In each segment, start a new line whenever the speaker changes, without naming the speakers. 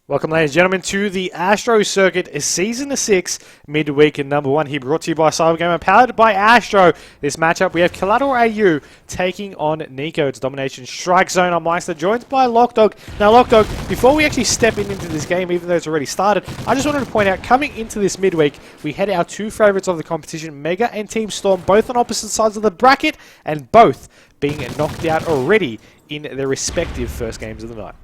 Welcome, ladies and gentlemen, to the Astro Circuit Season 6 Midweek number 1 here, brought to you by CyberGamer, powered by Astro. This matchup, we have Collateral AU taking on neco. It's Domination Strike Zone on Myksta, joined by lachdog. Now, lachdog, before we actually step into this game, even though it's already started, I just wanted to point out, coming into this midweek, we had our two favourites of the competition, Mega and Team Storm, both on opposite sides of the bracket, and both being knocked out already in their respective first games of the night.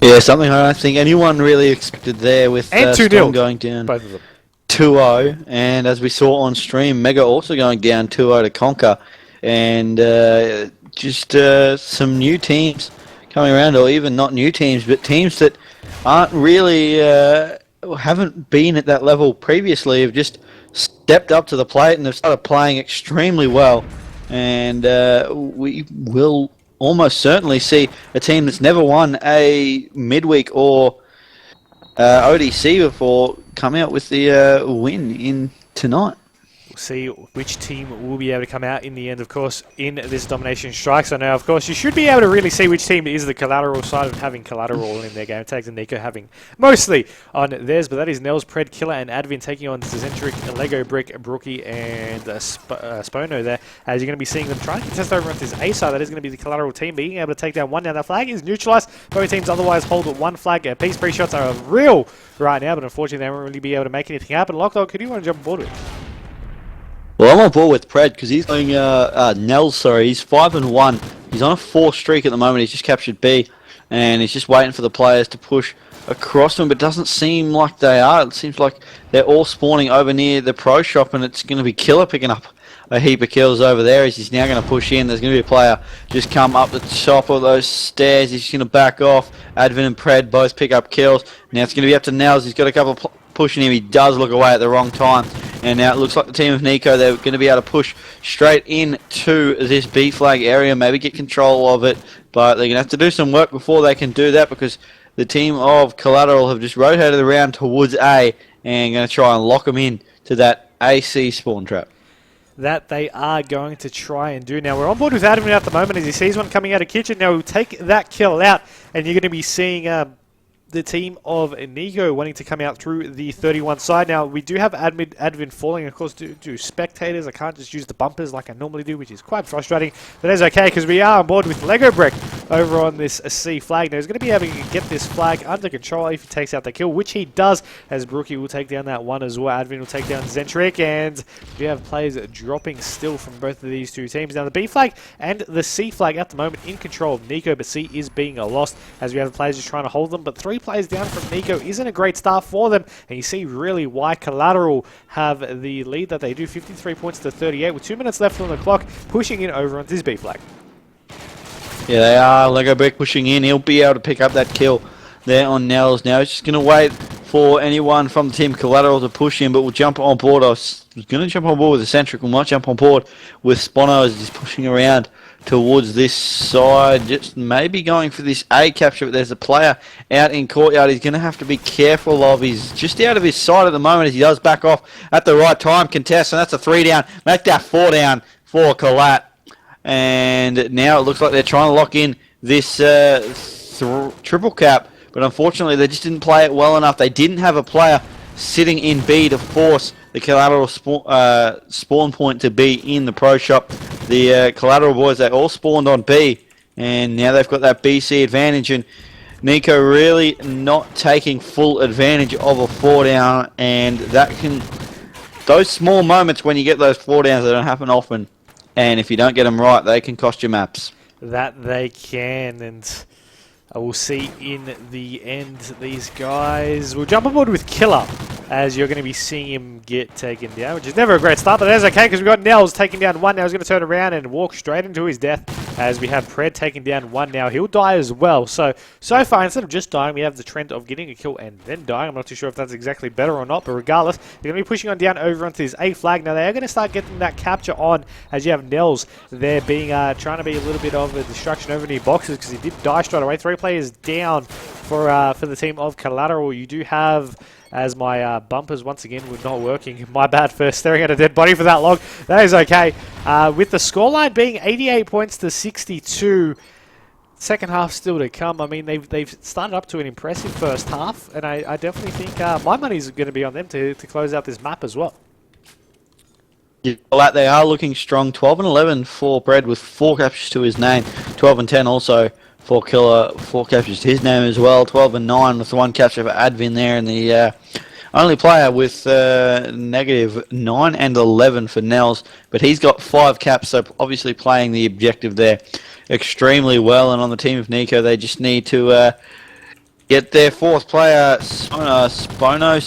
Yeah, something I don't think anyone really expected there, with Storm going down 2-0, and as we saw on stream, Mega also going down 2-0 to Conquer, and just some new teams coming around, or even not new teams, but teams that aren't really, haven't been at that level previously, have just stepped up to the plate and have started playing extremely well, and we will almost certainly see a team that's never won a midweek or ODC before come out with the win in tonight.
We'll see which team will be able to come out in the end, of course, in this Domination Strike. So now, of course, you should be able to really see which team is the Collateral side of having Collateral in their game. It takes neco having mostly on theirs, but that is Nels, Pred, Killer, and Advin taking on Zentric, Lego Brick, Brookie, and Spono there. As you're going to be seeing them trying to contest over onto this A side, that is going to be the Collateral team being able to take down one. Now, that flag is neutralized. Both teams otherwise hold one flag. Peace pre-shots are real right now, but unfortunately, they won't really be able to make anything happen. lachdog, who do you want to jump on board with?
Well, I'm on board with Pred because he's going, Nels, sorry, he's 5-1. He's on a 4 streak at the moment. He's just captured B, and he's just waiting for the players to push across him, but it doesn't seem like they are. It seems like they're all spawning over near the pro shop, and it's going to be Killer picking up a heap of kills over there as he's now going to push in. There's going to be a player just come up the top of those stairs. He's going to back off. Advin and Pred both pick up kills. Now it's going to be up to Nels. He's got a couple of pushing him. He does look away at the wrong time. And now it looks like the team of neco, they're going to be able to push straight into this B flag area, maybe get control of it, but they're going to have to do some work before they can do that, because the team of Collateral have just rotated around towards A and going to try and lock them in to that AC spawn trap.
That they are going to try and do. Now, we're on board with Advin at the moment as he sees one coming out of kitchen. Now, we'll take that kill out, and you're going to be seeing the team of neco wanting to come out through the 31 side. Now, we do have Advin falling, of course, due to spectators. I can't just use the bumpers like I normally do, which is quite frustrating. But that's okay, because we are on board with Lego Brick over on this C flag. Now, he's going to be able to get this flag under control if he takes out the kill, which he does, as Brookie will take down that one as well. Advin will take down Zentric, and we have players dropping still from both of these two teams. Now, the B flag and the C flag at the moment in control of neco, but C is being lost, as we have the players just trying to hold them. But 3 players down from neco isn't a great start for them, and you see really why Collateral have the lead that they do, 53 points to 38 with 2 minutes left on the clock, pushing in over onto this B flag.
Yeah, they are. Lego Brick pushing in. He'll be able to pick up that kill there on Nels. Now he's just going to wait for anyone from the team Collateral to push in, but we'll jump on board. I was going to jump on board with Eccentric. We might jump on board with Spono as he's pushing around towards this side, just maybe going for this A capture, but there's a player out in courtyard. He's going to have to be careful of. He's just out of his sight at the moment as he does back off at the right time. Contest, and that's a 3 down. Make that 4 down for Collat. And now it looks like they're trying to lock in this triple cap, but unfortunately they just didn't play it well enough. They didn't have a player sitting in B to force the Collateral spawn point to be in the pro shop. The Collateral boys, they all spawned on B, and now they've got that BC advantage, and neco really not taking full advantage of a 4 down, and that can, those small moments when you get those 4 downs, they don't happen often, and if you don't get them right, they can cost you maps.
That they can, and I will see in the end these guys will jump on board with Killer, as you're going to be seeing him get taken down, which is never a great start, but that's okay, because we've got Nels taking down one. Now he's going to turn around and walk straight into his death, as we have Pred taking down one. Now he'll die as well. So far, instead of just dying, we have the trend of getting a kill and then dying. I'm not too sure if that's exactly better or not, but regardless, they're going to be pushing on down over onto this A flag. Now they are going to start getting that capture on, as you have Nels there being trying to be a little bit of a distraction over near boxes, because he did die straight away. 3 players down for the team of Collateral. You do have, as my bumpers once again were not working. My bad for staring at a dead body for that long. That is okay. With the scoreline being 88 points to 62, second half still to come. I mean, they've started up to an impressive first half, and I definitely think my money's going to be on them to close out this map as well.
Yeah, well, they are looking strong. 12 and 11 for Bread with 4 captures to his name. 12 and 10 also for Killer, 4 captures to his name as well. 12 and 9 with 1 capture for Advin there, and the only player with negative 9 and 11 for Nels, but he's got 5 caps, so obviously playing the objective there extremely well. And on the team of neco, they just need to get their 4th player, Spono,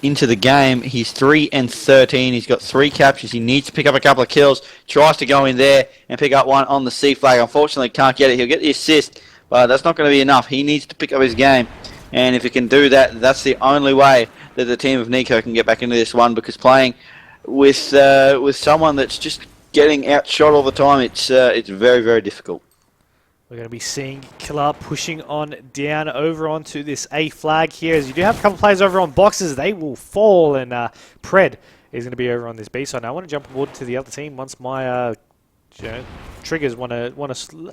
into the game. He's 3 and 13. He's got 3 captures. He needs to pick up a couple of kills. Tries to go in there and pick up one on the C flag. Unfortunately, can't get it. He'll get the assist, but that's not going to be enough. He needs to pick up his game. And if he can do that, that's the only way that the team of neco can get back into this one, because playing with someone that's just getting outshot all the time, it's very, very difficult.
We're going to be seeing Killer pushing on down over onto this A flag here. As you do have a couple players over on boxes, they will fall, and Pred is going to be over on this B side. Now I want to jump aboard to the other team once my triggers want to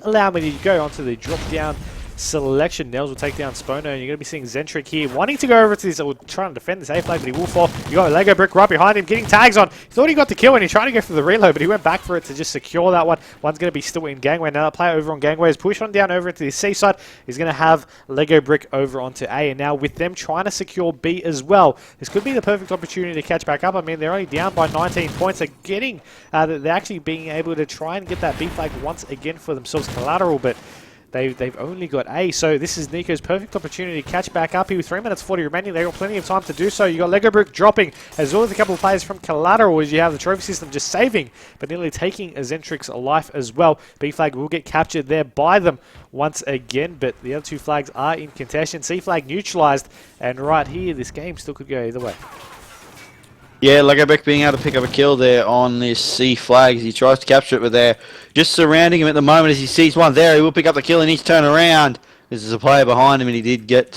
allow me to go onto the drop down selection. Nels will take down Spono, and you're going to be seeing Zentric here wanting to go over to this, or trying to defend this A flag, but he will fall. You got a Lego brick right behind him, getting tags on. He thought he got the kill and he tried to go for the reload, but he went back for it to just secure that one. One's going to be still in gangway. Now that player over on gangway is pushed on down over into the C side. He's going to have Lego brick over onto A, and now with them trying to secure B as well, this could be the perfect opportunity to catch back up. I mean, they're only down by 19 points. They're getting, they're actually being able to try and get that B flag once again for themselves. Collateral, but they've only got A, so this is neco's perfect opportunity to catch back up here with 3 minutes 40 remaining. They've got plenty of time to do so. You got Lego Brick dropping, as well as a couple of players from Collateral, as you have the trophy system just saving, but nearly taking a Zentric's life as well. B flag will get captured there by them once again, but the other 2 flags are in contention. C flag neutralized, and right here, this game still could go either way.
Yeah, Legobeck being able to pick up a kill there on this C flag as he tries to capture it, but they're just surrounding him at the moment. As he sees one there, he will pick up the kill and he's turned around. There's a player behind him, and he did get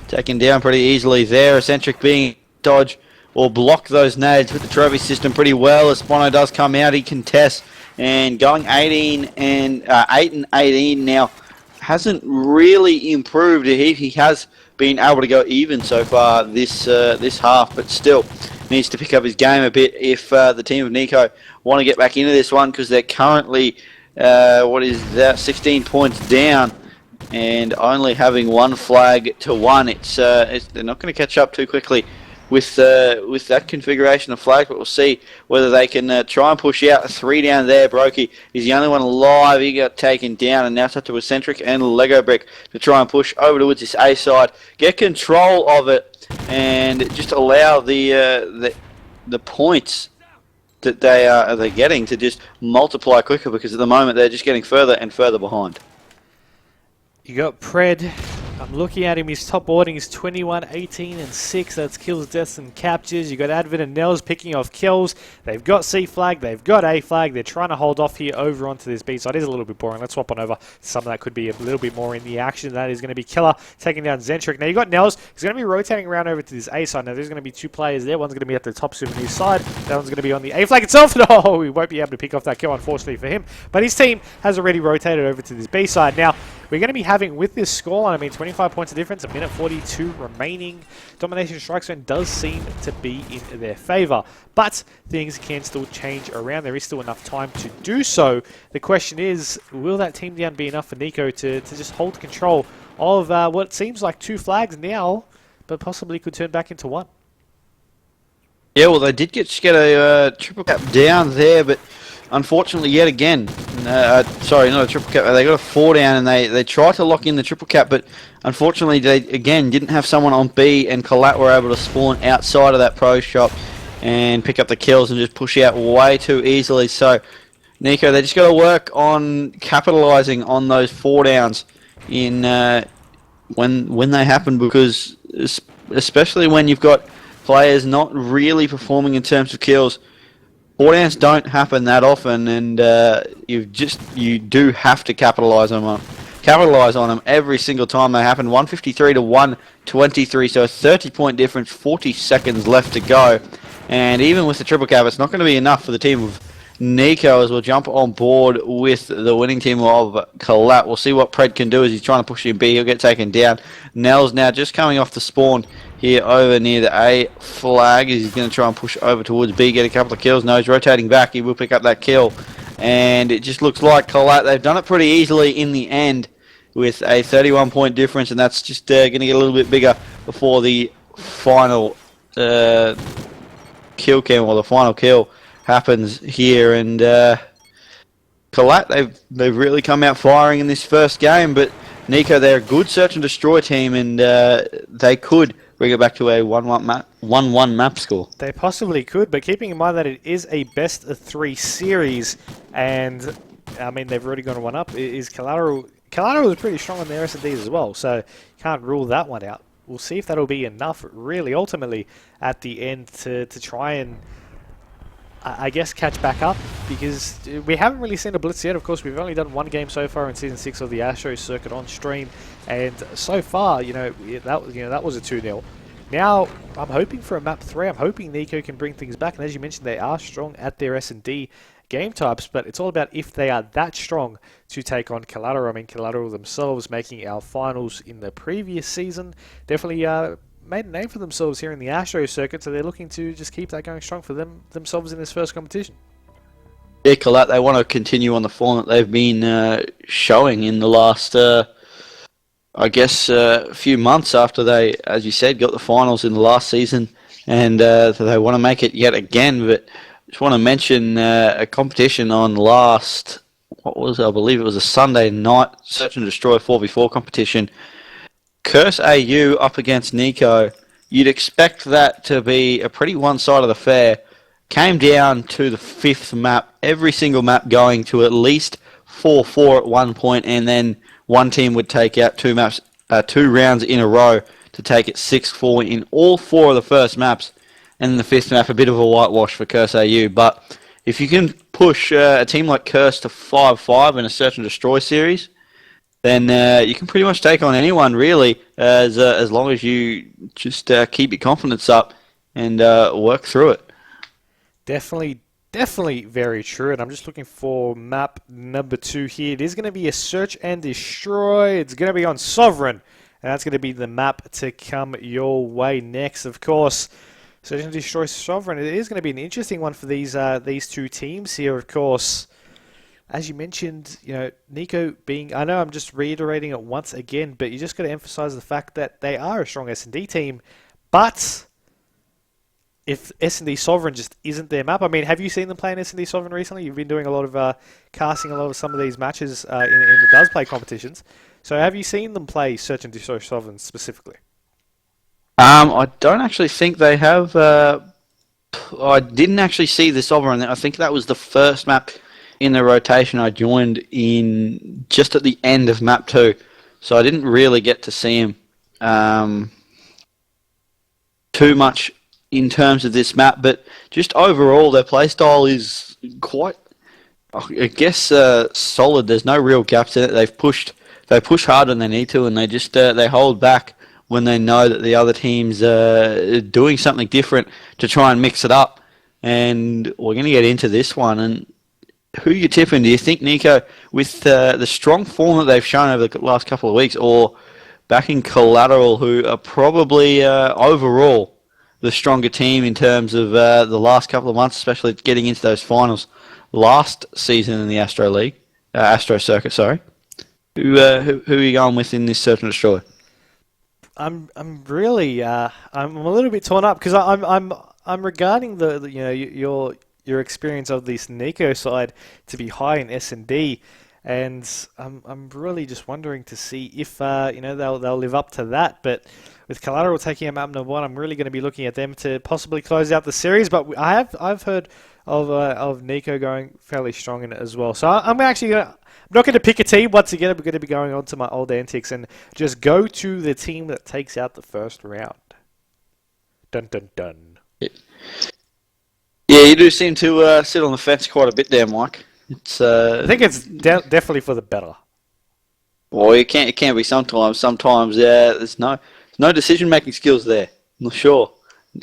taken down pretty easily there. Eccentric being dodge or block those nades with the trophy system pretty well. As Spono does come out, he contests, and going 8 and 18 now hasn't really improved. He has been able to go even so far this half, but still needs to pick up his game a bit if the team of neco want to get back into this one, because they're currently 16 points down and only having 1 flag to 1. They're not going to catch up too quickly with that configuration of flag, but we'll see whether they can try and push out. 3 down there. Brokey is the only one alive. He got taken down, and now it's up to Eccentric and Lego Brick to try and push over towards this A side, get control of it, and just allow the points that they're getting to just multiply quicker, because at the moment they're just getting further and further behind.
You got Pred. I'm looking at him. His top boarding is 21, 18, and 6. That's kills, deaths, and captures. You got Advin and Nels picking off kills. They've got C flag. They've got A flag. They're trying to hold off here over onto this B side. It is a little bit boring. Let's swap on over. Some of that could be a little bit more in the action. That is going to be Killer taking down Zentric. Now you got Nels. He's going to be rotating around over to this A side. Now there's going to be 2 players there. One's going to be at the top souvenir side. That one's going to be on the A flag itself. No, he won't be able to pick off that kill, unfortunately for him. But his team has already rotated over to this B side. Now we're going to be having, with this scoreline, I mean, 25 points of difference, a minute 42 remaining. Domination strike zone does seem to be in their favor, but things can still change around. There is still enough time to do so. The question is, will that team down be enough for neco to just hold control of what seems like 2 flags now, but possibly could turn back into 1?
Yeah, well, they did get a triple cap down there, but unfortunately, yet again, sorry, not a triple cap, they got a 4 down, and they tried to lock in the triple cap, but unfortunately they, again, didn't have someone on B, and Collat were able to spawn outside of that pro shop and pick up the kills and just push out way too easily. So, neco, they just got to work on capitalising on those 4 downs in when they happen, because especially when you've got players not really performing in terms of kills, 4 downs don't happen that often, and you do have to capitalise on them every single time they happen. 153 to 123, so a 30-point difference, 40 seconds left to go, and even with the triple cap, it's not going to be enough for the team of neco as we'll jump on board with the winning team of Collat. We'll see what Pred can do as he's trying to push in B. He'll get taken down. Nell's now just coming off the spawn here over near the A flag. He's going to try and push over towards B, get a couple of kills. No, he's rotating back. He will pick up that kill. And it just looks like Collat, they've done it pretty easily in the end with a 31-point difference, and that's just going to get a little bit bigger before the final kill cam, or the final kill happens here. And Collat, they've really come out firing in this first game, but neco, they're a good search and destroy team, and they could bring it back to a 1-1 map score.
They possibly could, but keeping in mind that it is a best of 3 series, and I mean they've already gone one up, is Collateral. Collateral is pretty strong on their S&Ds as well, so can't rule that one out. We'll see if that'll be enough, really, ultimately, at the end to try and, I guess, catch back up, because we haven't really seen a blitz yet. Of course, we've only done one game so far in Season 6 of the ASTRO circuit on stream, and so far, that was a 2-0. Now, I'm hoping for a map 3. I'm hoping neco can bring things back, and as you mentioned, they are strong at their S&D game types, but it's all about if they are that strong to take on Collateral. I mean, Collateral themselves making our finals in the previous season definitely made a name for themselves here in the Astro circuit, so they're looking to just keep that going strong for themselves in this first competition.
Yeah, Collat, they want to continue on the form that they've been showing in the last, I guess, few months after they, as you said, got the finals in the last season, and so they want to make it yet again. But just want to mention a competition on last, I believe it was a Sunday night search and destroy 4v4 competition. Curse AU up against neco. You'd expect that to be a pretty one-sided affair. Came down to the 5th map, every single map going to at least 4-4 at one point, and then one team would take out 2 rounds in a row to take it 6-4 in all 4 of the first maps. And in the 5th map, a bit of a whitewash for Curse AU. But if you can push a team like Curse to 5-5 in a search and destroy series, then you can pretty much take on anyone, really, as long as you just keep your confidence up and work through it.
Definitely very true. And I'm just looking for map number 2 here. It is going to be a search and destroy. It's going to be on Sovereign, and that's going to be the map to come your way next, of course. Search and destroy Sovereign. It is going to be an interesting one for these 2 teams here, of course. As you mentioned, neco being, I know I'm just reiterating it once again, but you just got to emphasize the fact that they are a strong S&D team. But if S&D Sovereign just isn't their map, I mean, have you seen them play in S&D Sovereign recently? You've been doing a lot of casting a lot of some of these matches in the Does Play competitions. So have you seen them play Search and Destroy Sovereign specifically?
I don't actually think they have. I didn't actually see the Sovereign. I think that was the first map in the rotation I joined in just at the end of map 2. So I didn't really get to see him too much in terms of this map. But just overall, their playstyle is quite, I guess, solid. There's no real gaps in it. They push hard when they need to, and they just they hold back when they know that the other team's doing something different to try and mix it up. And we're going to get into this one. And who are you tipping? Do you think neco, with the strong form that they've shown over the last couple of weeks, or backing Collateral, who are probably overall the stronger team in terms of the last couple of months, especially getting into those finals last season in the Astro circuit, sorry. Who are you going with in this search and destroy?
I'm really I'm a little bit torn up, because I'm regarding your experience of this neco side to be high in S&D, and I'm really just wondering to see if they'll live up to that. But with Collateral taking a map number 1, I'm really going to be looking at them to possibly close out the series. But I've heard of neco going fairly strong in it as well. So I'm not going to pick a team. Once again, I'm going to be going on to my old antics and just go to the team that takes out the first round. Dun dun dun.
Yeah, you do seem to sit on the fence quite a bit there, Mike.
I think it's definitely for the better.
Well, it can be sometimes. Sometimes there's no decision-making skills there. I'm not sure.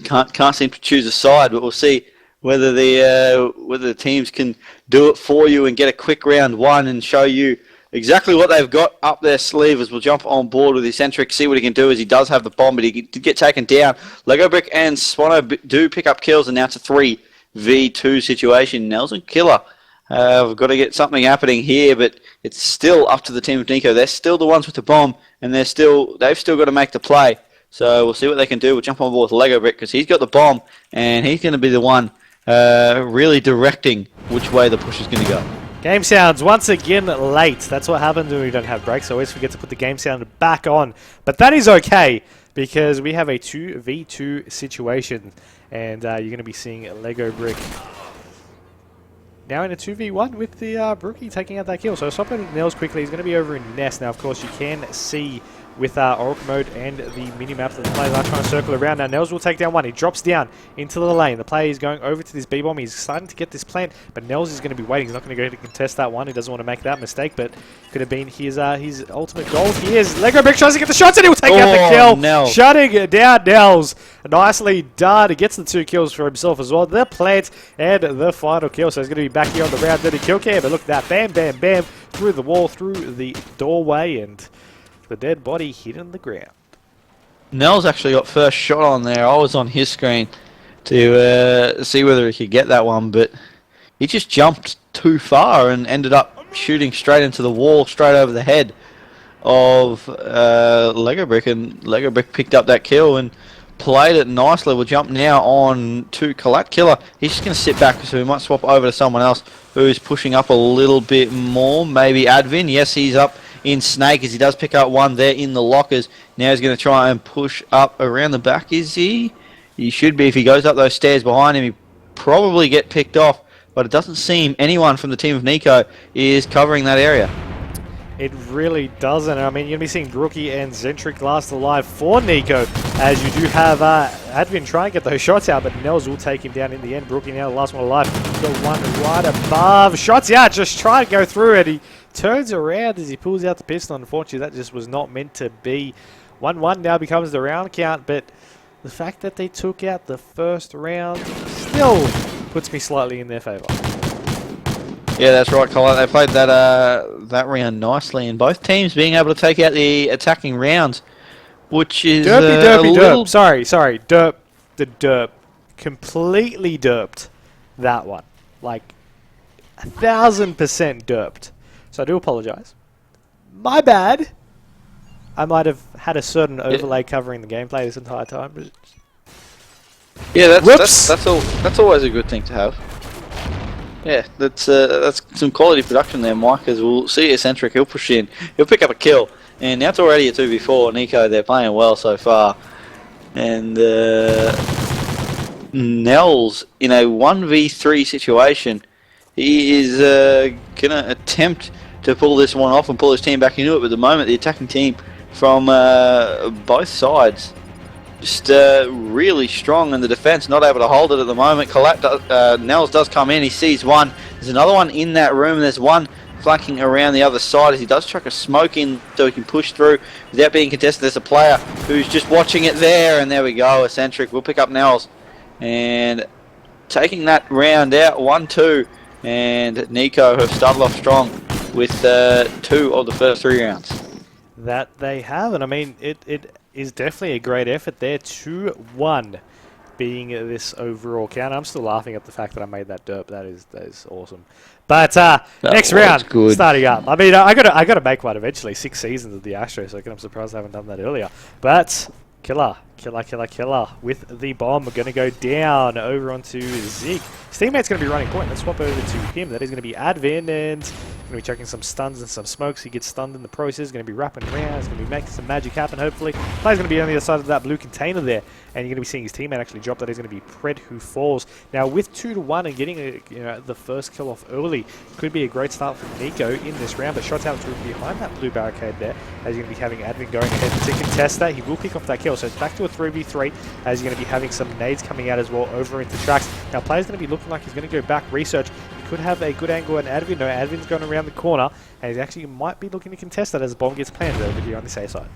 Can't seem to choose a side, but we'll see whether the teams can do it for you and get a quick round one and show you exactly what they've got up their sleeve. As we'll jump on board with Eccentric, see what he can do, as he does have the bomb, but he did get taken down. Lego Brick and Swano do pick up kills, and now it's a 3v2 situation. Nelson Killer, we've got to get something happening here, but it's still up to the team of Nico. They're still the ones with the bomb, and they've still got to make the play. So we'll see what they can do. We'll jump on board with Lego Brick because he's got the bomb, and he's going to be the one really directing which way the push is going to go.
Game sounds once again late. That's what happens when we don't have breaks. I always forget to put the game sound back on. But that is okay because we have a 2v2 situation. And you're going to be seeing Lego Brick now in a 2v1 with the Brookie taking out that kill. So swap in Nels quickly. He's going to be over in Nest. Now, of course, you can see with Oracle mode and the mini-map that the players are trying to circle around. Now, Nels will take down one. He drops down into the lane. The player is going over to this B-bomb. He's starting to get this plant, but Nels is going to be waiting. He's not going to go to contest that one. He doesn't want to make that mistake, but could have been his ultimate goal. Here's Lego Brick tries to get the shots, and he will take out the kill.
Nels.
Shutting down Nels. Nicely done. He gets the 2 kills for himself as well. The plant and the final kill. So he's going to be back here on the round 30 kill cam. But look at that. Bam, bam, bam. Through the wall, through the doorway, and the dead body hit on the ground.
Nels actually got first shot on there. I was on his screen to see whether he could get that one, but he just jumped too far and ended up shooting straight into the wall, straight over the head of Lego Brick, and Lego Brick picked up that kill and played it nicely. We'll jump now on to Collat Killer. He's just going to sit back, so we might swap over to someone else who's pushing up a little bit more. Maybe Advin. Yes, he's up in Snake as he does pick up one there in the lockers. Now he's going to try and push up around the back, is he? He should be. If he goes up those stairs behind him, he probably get picked off, but it doesn't seem anyone from the team of Nico is covering that area.
It really doesn't. I mean, you're going to be seeing Brookie and Zentric last alive for Nico, as you do have Advin try and get those shots out, but Nels will take him down in the end. Brookie now the last one alive. Got one right above. Shots out, just try to go through it. He turns around as he pulls out the pistol. Unfortunately, that just was not meant to be. 1-1 now becomes the round count, but the fact that they took out the first round still puts me slightly in their favour.
Yeah, that's right, Colin. They played that round nicely, and both teams being able to take out the attacking rounds, which is
derp. Sorry, derp. The derp completely derped that one, like 1,000% derped. So I do apologise. My bad. I might have had a certain overlay covering the gameplay this entire time. But
yeah, that's always a good thing to have. Yeah, that's some quality production there, Mike, as we'll see Eccentric. He'll push in. He'll pick up a kill. And now it's already a 2v4. Nico, they're playing well so far. And Nels, in a 1v3 situation, he is going to attempt to pull this one off and pull his team back into it. But at the moment, the attacking team from both sides just really strong, and the defense not able to hold it at the moment. Nels does come in. He sees one. There's another one in that room, and there's one flanking around the other side as he does chuck a smoke in so he can push through without being contested. There's a player who's just watching it there, and there we go. Eccentric will pick up Nels and taking that round out 1-2, and Nico have started off strong with 2 of the first 3 rounds.
That they have, and I mean, it is definitely a great effort there. 2-1 being this overall count. I'm still laughing at the fact that I made that derp. That is awesome. But next round, starting up. I mean, I gotta make one eventually. 6 seasons of the Astro, so I'm surprised I haven't done that earlier. But Killer with the bomb. We're going to go down over onto Zig. His teammate's going to be running point. Let's swap over to him. That is going to be Advin, and going to be chucking some stuns and some smokes. He gets stunned in the process. Going to be wrapping around. He's going to be making some magic happen, hopefully. Player's going to be on the other side of that blue container there, and you're going to be seeing his teammate actually drop. That is going to be Pred who falls. Now, with 2-1 and getting the first kill off early, could be a great start for Nico in this round. But shots out through behind that blue barricade there, as you're going to be having Advin going ahead to contest that. He will pick off that kill, so it's back to a 3v3, as you're going to be having some nades coming out as well over into tracks. Now, player's going to be looking like he's going to go back research. He could have a good angle on Advin. No, Advin's going around the corner, and he actually might be looking to contest that as the bomb gets planted over here on the safe side.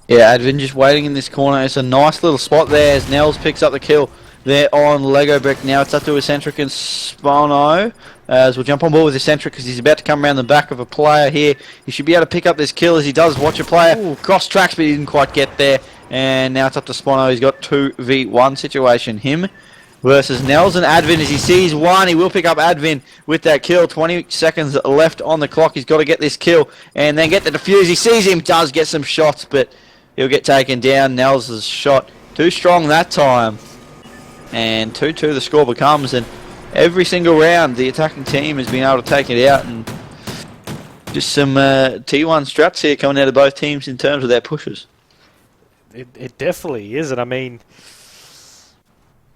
Yeah, Advin just waiting in this corner. It's a nice little spot there as Nels picks up the kill. They're on Lego Brick now. It's up to Eccentric and Spono. As we'll jump on board with Eccentric because he's about to come around the back of a player here. He should be able to pick up this kill as he does watch a player cross tracks, but he didn't quite get there. And now it's up to Spono. He's got 2v1 situation. Him versus Nels and Advin. As he sees one, he will pick up Advin with that kill. 20 seconds left on the clock. He's got to get this kill and then get the defuse. He sees him, does get some shots, but he'll get taken down. Nels' shot too strong that time. And 2-2 the score becomes, and every single round the attacking team has been able to take it out, and just some T1 strats here coming out of both teams in terms of their pushes.
It definitely is, and I mean,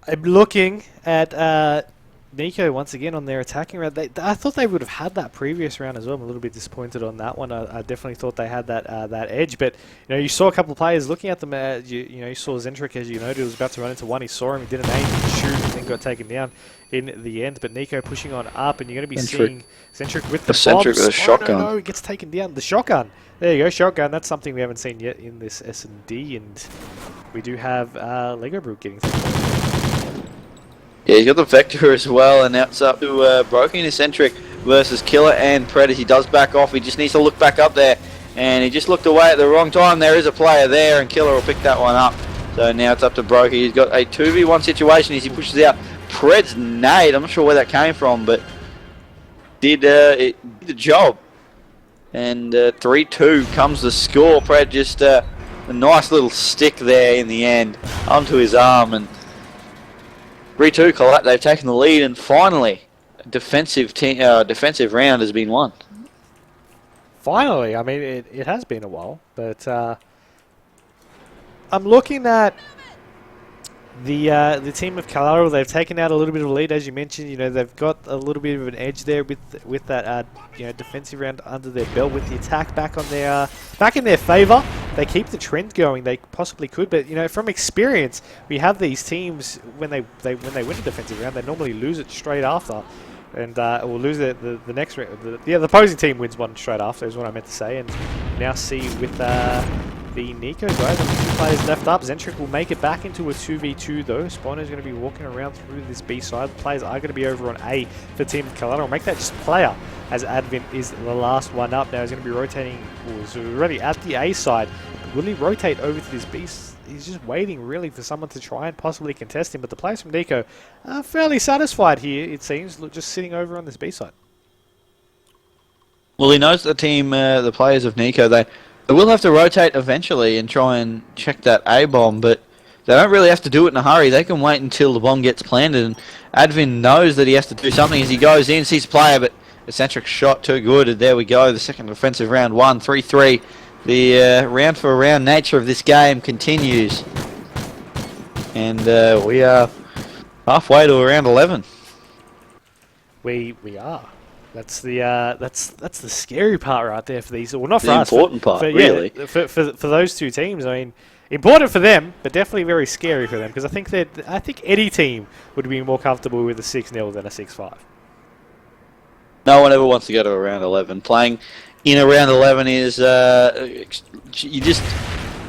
I'm looking at neco once again on their attacking round. I thought they would have had that previous round as well. I'm a little bit disappointed on that one. I definitely thought they had that that edge, but you saw a couple of players looking at them. You saw Zentric, as you noted, was about to run into one. He saw him, he didn't aim, he shoot, and then got taken down in the end. But neco pushing on up, and you're going to be seeing Zentric with the
Zentric with a shotgun.
No, he gets taken down. The shotgun. There you go, shotgun. That's something we haven't seen yet in this S&D, and we do have Lego Brew getting through.
Yeah, he's got the Vector as well, and now it's up to Broken Eccentric versus Killer and Pred. He does back off. He just needs to look back up there, and he just looked away at the wrong time. There is a player there, and Killer will pick that one up. So now it's up to Broky. He's got a 2v1 situation as he pushes out Pred's nade. I'm not sure where that came from, but it did the job. And 3-2 comes the score. Pred just a nice little stick there in the end onto his arm, and 3-2 Collat. They've taken the lead, and finally, a defensive round has been won.
Finally, I mean, it has been a while, but I'm looking at the team of Collateral. They've taken out a little bit of a lead, as you mentioned. They've got a little bit of an edge there with that defensive round under their belt, with the attack back in their favour. They keep the trend going. They possibly could, but from experience, we have these teams when they win a defensive round, they normally lose it straight after, and will lose it the next round. The opposing team wins one straight after, is what I meant to say. And now see with the neco guys, only 2 players left up. Zentric will make it back into a 2v2 though. Spawner's going to be walking around through this B side. The players are going to be over on A for Team Collateral. Make that just player, as Advin is the last one up. Now he's going to be rotating, he's already at the A side. Will he rotate over to this B? He's just waiting really for someone to try and possibly contest him. But the players from neco are fairly satisfied here, it seems, just sitting over on this B side.
Well, he knows the team, the players of neco, they will have to rotate eventually and try and check that A bomb, but they don't really have to do it in a hurry. They can wait until the bomb gets planted, and Advin knows that he has to do something as he goes in, sees a player, but Eccentric shot too good, and there we go. The second offensive round won, 3-3. The round for round nature of this game continues, and we are halfway to round 11.
We are. That's the scary part right there for these. Well, not for
the
us.
Important part, really.
Yeah, for those two teams. I mean, important for them, but definitely very scary for them, because I think any team would be more comfortable with a 6-0 than a 6-5.
No one ever wants to go to a round 11. Playing in a round 11 is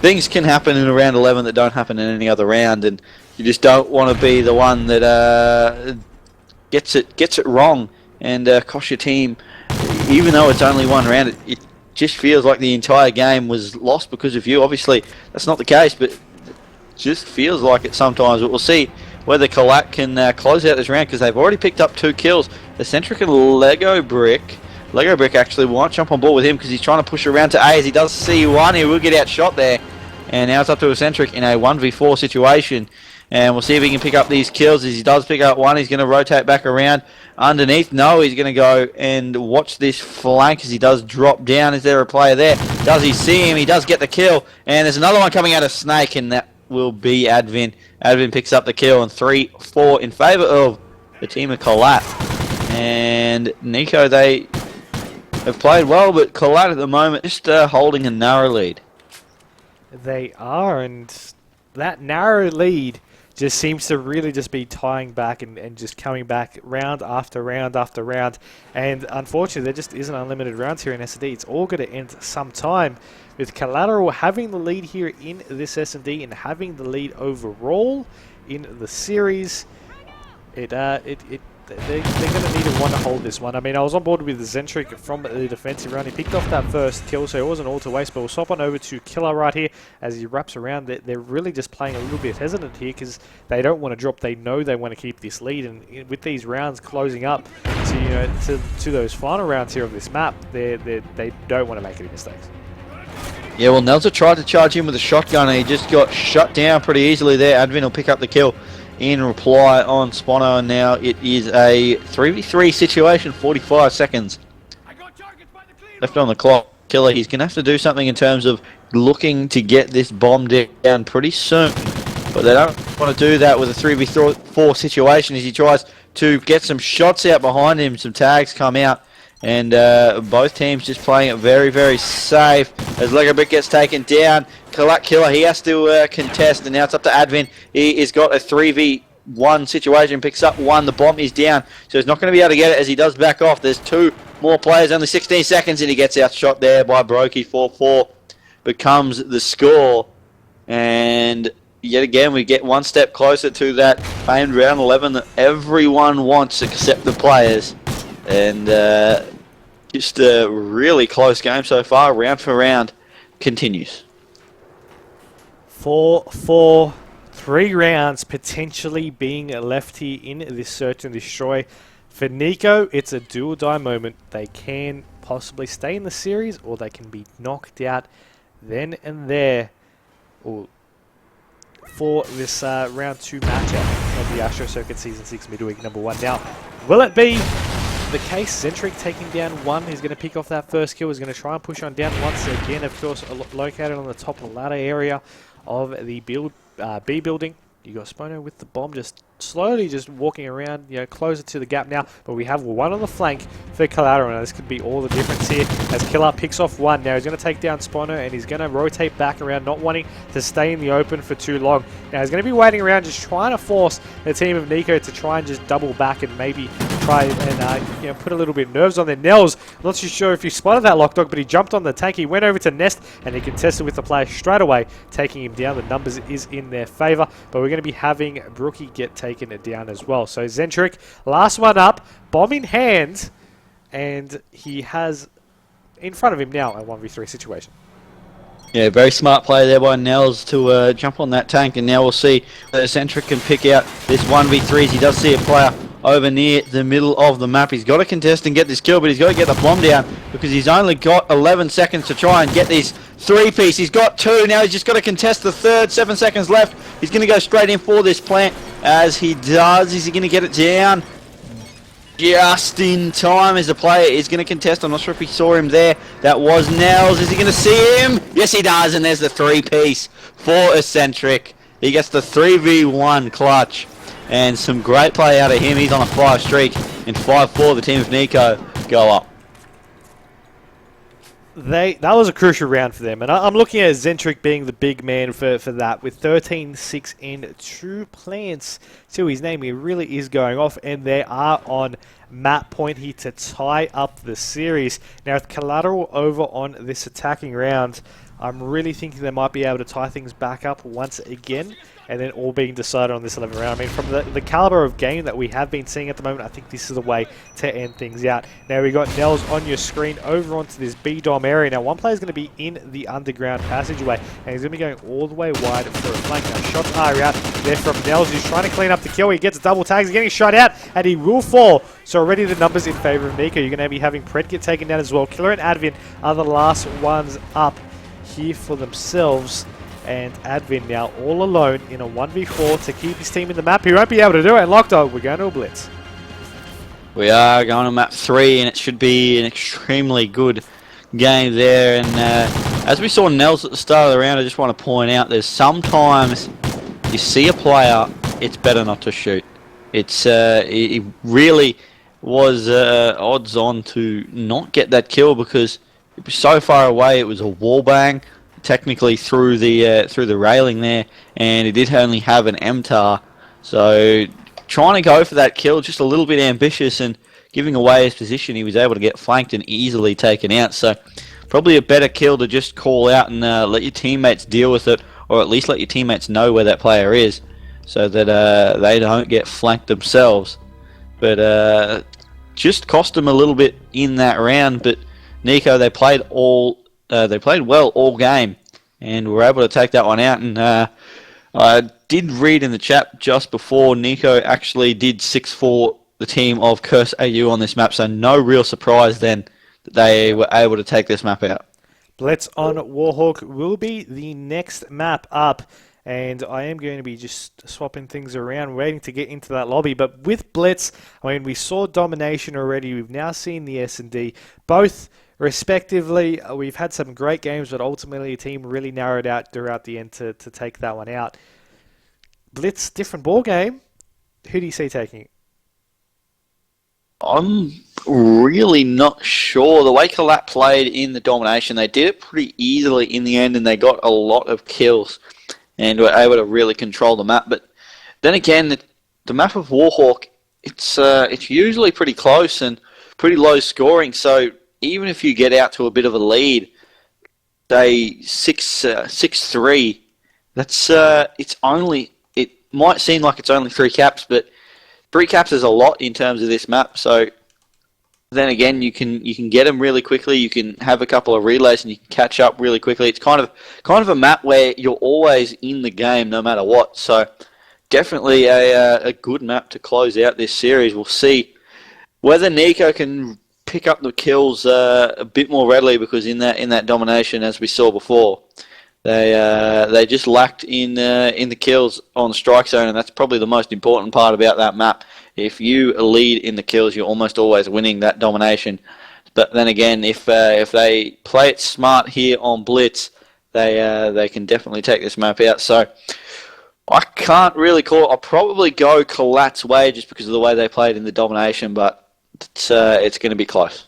things can happen in a round 11 that don't happen in any other round, and you just don't want to be the one that gets it wrong and cost your team. Even though it's only one round, it just feels like the entire game was lost because of you. Obviously, that's not the case, but it just feels like it sometimes. But we'll see whether Collat can close out this round, because they've already picked up 2 kills. Eccentric and Lego Brick. Lego Brick actually won't jump on board with him because he's trying to push around to A. As he does see one, he will get outshot there. And now it's up to Eccentric in a 1v4 situation. And we'll see if he can pick up these kills. As he does pick up one, he's going to rotate back around underneath. No, he's going to go and watch this flank as he does drop down. Is there a player there? Does he see him? He does get the kill. And there's another one coming out of Snake, and that will be Advin. Advin picks up the kill, and 3-4 in favour of the team of Collat. And neco, they have played well, but Collat at the moment just holding a narrow lead.
They are, and that narrow lead just seems to really just be tying back and just coming back round after round after round. And unfortunately, there just isn't unlimited rounds here in S&D. It's all going to end sometime, with Collateral having the lead here in this S&D and having the lead overall. in the series. They're going to need to want to hold this one. I mean, I was on board with Zentric from the defensive round. He picked off that first kill, so it wasn't all to waste. But we'll swap on over to Killer right here as he wraps around. They're really just playing a little bit hesitant here because they don't want to drop. They know they want to keep this lead, and with these rounds closing up to those final rounds here of this map, they don't want to make any mistakes.
Yeah, well, Nelza tried to charge in with a shotgun, and he just got shut down pretty easily there. Advin will pick up the kill in reply on Spono, and now it is a 3v3 situation, 45 seconds left on the clock. Killer, he's going to have to do something in terms of looking to get this bomb down pretty soon, but they don't want to do that with a 3v4 situation as he tries to get some shots out behind him. Some tags come out, and both teams just playing it very, very safe as Lego Brick gets taken down. Killer, he has to contest, and now it's up to Advin. He has got a 3v1 situation, picks up one, the bomb is down, so he's not going to be able to get it as he does back off. There's two more players, only 16 seconds, and he gets outshot there by Brokey. 4-4 becomes the score, and yet again we get one step closer to that famed round 11 that everyone wants except the players. And just a really close game so far, round for round continues.
4-4, 3 rounds potentially being left here in this search and destroy. For neco, it's a do or die moment. They can possibly stay in the series, or they can be knocked out then and there for this round 2 matchup of the Astro Circuit Season 6 Midweek number 1. Now, will it be the case? Zentric taking down one. He's going to pick off that first kill. He's going to try and push on down once again. Of course, located on the top of the ladder area of the B building. You got Spono with the bomb, just slowly just walking around, closer to the gap now. But we have one on the flank for Collateral. Now this could be all the difference here as Killer picks off one. Now he's going to take down Spono, and he's going to rotate back around, not wanting to stay in the open for too long. Now he's going to be waiting around, just trying to force the team of neco to try and just double back and maybe try and put a little bit of nerves on their Nels. I'm not too sure if he spotted that lachdog, but he jumped on the tank. He went over to Nest, and he contested with the player straight away, taking him down. The numbers is in their favor, but we're going to be having Brookie get taken down as well. So Zentric, last one up, bomb in hand, and he has in front of him now a 1v3 situation.
Yeah, very smart play there by Nels to jump on that tank, and now we'll see whether Zentric can pick out this 1v3s. He does see a player over near the middle of the map. He's got to contest and get this kill, but he's got to get the bomb down because he's only got 11 seconds to try and get these 3-piece. He's got 2, now he's just got to contest the third. 7 seconds left. He's going to go straight in for this plant. As he does, is he going to get it down? Just in time as the player is going to contest. I'm not sure if he saw him there. That was Nels. Is he going to see him? Yes, he does, and there's the 3-piece for Eccentric. He gets the 3v1 clutch, and some great play out of him. He's on a 5 streak, and 5-4 the team of neco go up.
That was a crucial round for them, and I'm looking at Zentric being the big man for that, with 13-6 and 2 plants to his name. He really is going off, and they are on map point here to tie up the series. Now with Collateral over on this attacking round, I'm really thinking they might be able to tie things back up once again, and then all being decided on this 11th round. I mean, from the caliber of game that we have been seeing at the moment, I think this is the way to end things out. Now we got Nels on your screen over onto this B-dom area. Now one player is going to be in the underground passageway, and he's going to be going all the way wide for a flank. Now shots are out there from Nels, who's trying to clean up the kill. He gets double tags, he's getting shot out, and he will fall. So already the numbers in favor of neco. You're going to be having Pred get taken down as well. Killer and Advin are the last ones up here for themselves, and Advin now all alone in a 1v4 to keep his team in the map. He won't be able to do it, and lachdog, we're going to a blitz.
We are going to map 3, and it should be an extremely good game there. And as we saw Nels at the start of the round, I just want to point out there's sometimes you see a player, it's better not to shoot. It really was odds on to not get that kill because it was so far away. It was a wall bang, technically through the railing there, and he did only have an MTAR. So trying to go for that kill, just a little bit ambitious and giving away his position. He was able to get flanked and easily taken out. So probably a better kill to just call out and let your teammates deal with it, or at least let your teammates know where that player is. so that they don't get flanked themselves. But just cost them a little bit in that round. But neco, they played well all game, and were able to take that one out. And I did read in the chat just before, neco actually did 6-4 the team of Curse AU on this map, so no real surprise then that they were able to take this map out.
Blitz on Warhawk will be the next map up, and I am going to be just swapping things around, waiting to get into that lobby. But with Blitz, I mean, we saw domination already. We've now seen the S&D, both respectively. We've had some great games, but ultimately a team really narrowed out throughout the end to take that one out. Blitz, different ball game. Who do you see taking it?
I'm really not sure. The way Collat played in the domination, they did it pretty easily in the end, and they got a lot of kills and were able to really control the map. But then again, the map of Warhawk, it's usually pretty close and pretty low scoring. So even if you get out to a bit of a lead, say 6-3, it might seem like it's only 3 caps, but 3 caps is a lot in terms of this map. So then again, you can get them really quickly. You can have a couple of relays and you can catch up really quickly. It's kind of a map where you're always in the game no matter what. So definitely a good map to close out this series. We'll see whether neco can pick up the kills a bit more readily, because in that domination, as we saw before, they just lacked in the kills on strike zone, and that's probably the most important part about that map. If you lead in the kills, you're almost always winning that domination. But then again, if they play it smart here on Blitz, they can definitely take this map out. So I can't really call it. I'll probably go Collat's way just because of the way they played in the domination, but it's going to be close.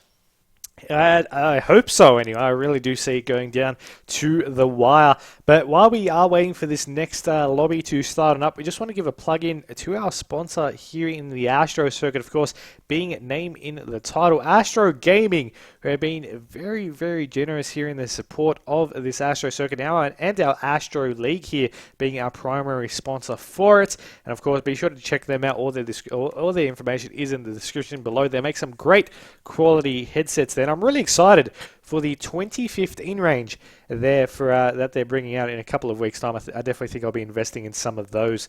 I hope so, anyway. I really do see it going down to the wire. But while we are waiting for this next lobby to start up, we just want to give a plug-in to our sponsor here in the Astro circuit, of course, being named in the title, ASTRO Gaming, who have been very, very generous here in the support of this Astro circuit now, and our Astro League here being our primary sponsor for it. And of course, be sure to check them out. All their information is in the description below. They make some great quality headsets there. And I'm really excited for the 2015 range there that they're bringing out in a couple of weeks' time. I definitely think I'll be investing in some of those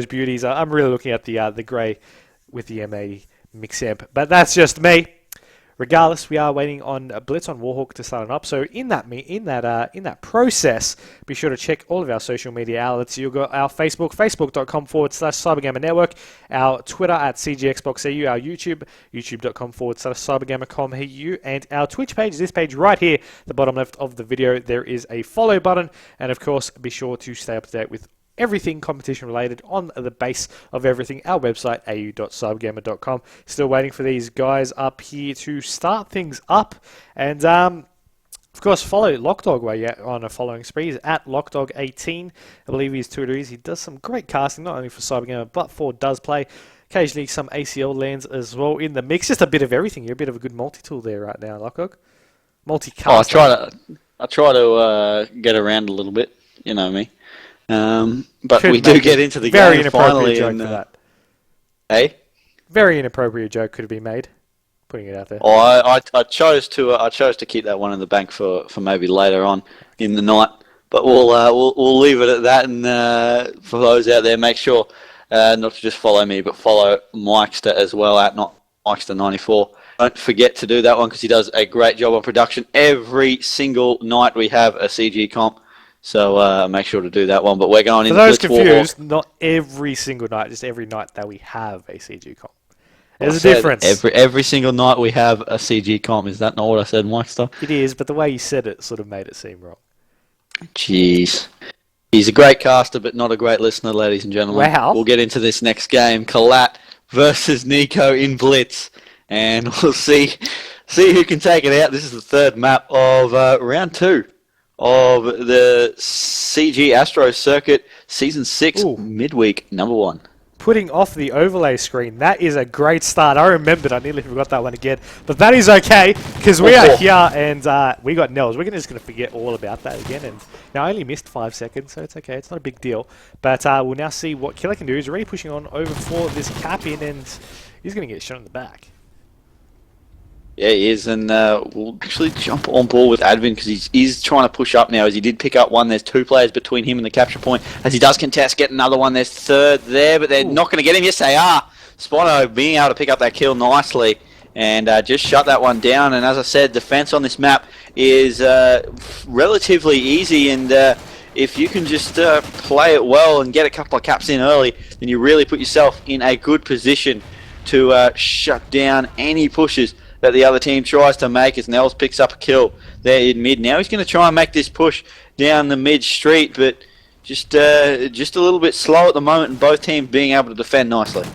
beauties. I'm really looking at the grey with the M80 mix amp, but that's just me. Regardless, we are waiting on Blitz on Warhawk to start it up. So in that process, be sure to check all of our social media outlets. You've got our Facebook, facebook.com/CyberGamer Network, our Twitter at CGXboxAU, our YouTube, youtube.com/CyberGamer.com.au, and our Twitch page is this page right here, the bottom left of the video. There is a follow button, and of course, be sure to stay up to date with everything competition related on the base of everything, our website, au.cybergamer.com. Still waiting for these guys up here to start things up. And of course, follow lachdog while you're on a following spree. He's at lachdog18, I believe his Twitter is. He does some great casting, not only for CyberGamer, but for Does Play. Occasionally some ACL lands as well in the mix. Just a bit of everything. You're a bit of a good multi-tool there right now, lachdog. Multi-cast.
I try to get around a little bit, you know me. But we do get into the
very
game
inappropriate
finally.
Joke for that.
Hey?
Very inappropriate joke could have been made. Putting it out there.
Oh, I chose to keep that one in the bank for maybe later on in the night. But we'll leave it at that. And for those out there, make sure not to just follow me, but follow Myksta as well at not Myksta94. Don't forget to do that one because he does a great job on production. Every single night we have a CG comp. So make sure to do that one. But we're going into Blitz Warhawk. For those confused,
not every single night, just every night that we have a CG comp. There's a difference.
Every single night we have a CG comp. Is that not what I said, Myksta?
It is, but the way you said it sort of made it seem wrong.
Jeez. He's a great caster, but not a great listener, ladies and gentlemen.
Wow.
We'll get into this next game. Collat versus neco in Blitz. And we'll see who can take it out. This is the third map of round 2. Of the CG Astro Circuit Season 6 Midweek number 1.
putting off the overlay screen. That is a great start. I remembered. I nearly forgot that one again. But that is okay, because we are here, and we got Nels. We're just going to forget all about that again. And now I only missed 5 seconds, so it's okay. It's not a big deal. But we'll now see what Killer can do. He's already pushing on over for this cap-in, and he's going to get shot in the back.
Yeah, he is, and we'll actually jump on board with Advin because he's trying to push up now as he did pick up one. There's 2 players between him and the capture point. As he does contest, get another one. There's 3rd there, but they're not going to get him. Yes, they are. Spono being able to pick up that kill nicely and just shut that one down. And as I said, defense on this map is relatively easy, and if you can just play it well and get a couple of caps in early, then you really put yourself in a good position to shut down any pushes that the other team tries to make as Nels picks up a kill there in mid. Now he's going to try and make this push down the mid street, but just a little bit slow at the moment, and both teams being able to defend nicely.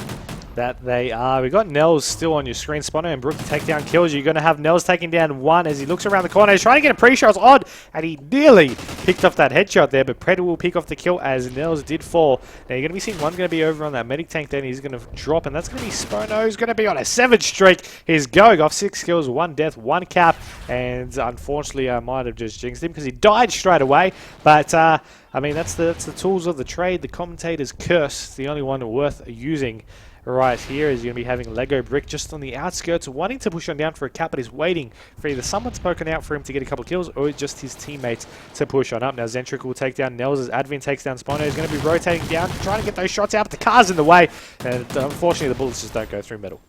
That they are. We've got Nels still on your screen. Spono and Brook to take down kills. You're going to have Nels taking down 1 as he looks around the corner. He's trying to get a pre-shot. It's odd, and he nearly picked off that headshot there, but Predator will pick off the kill as Nels did fall. Now you're going to be seeing one going to be over on that medic tank, then he's going to drop, and that's going to be Spono. He's going to be on a 7 streak. He's going off 6 kills, 1 death, 1 cap, and unfortunately I might have just jinxed him because he died straight away, but I mean, that's the tools of the trade. The commentator's curse, the only one worth using right here is going to be having Lego Brick just on the outskirts, wanting to push on down for a cap, but he's waiting for either someone spoken out for him to get a couple of kills or just his teammates to push on up. Now Zentric will take down Nels as Advin takes down Spono. He's going to be rotating down, trying to get those shots out, but the car's in the way, and unfortunately the bullets just don't go through metal.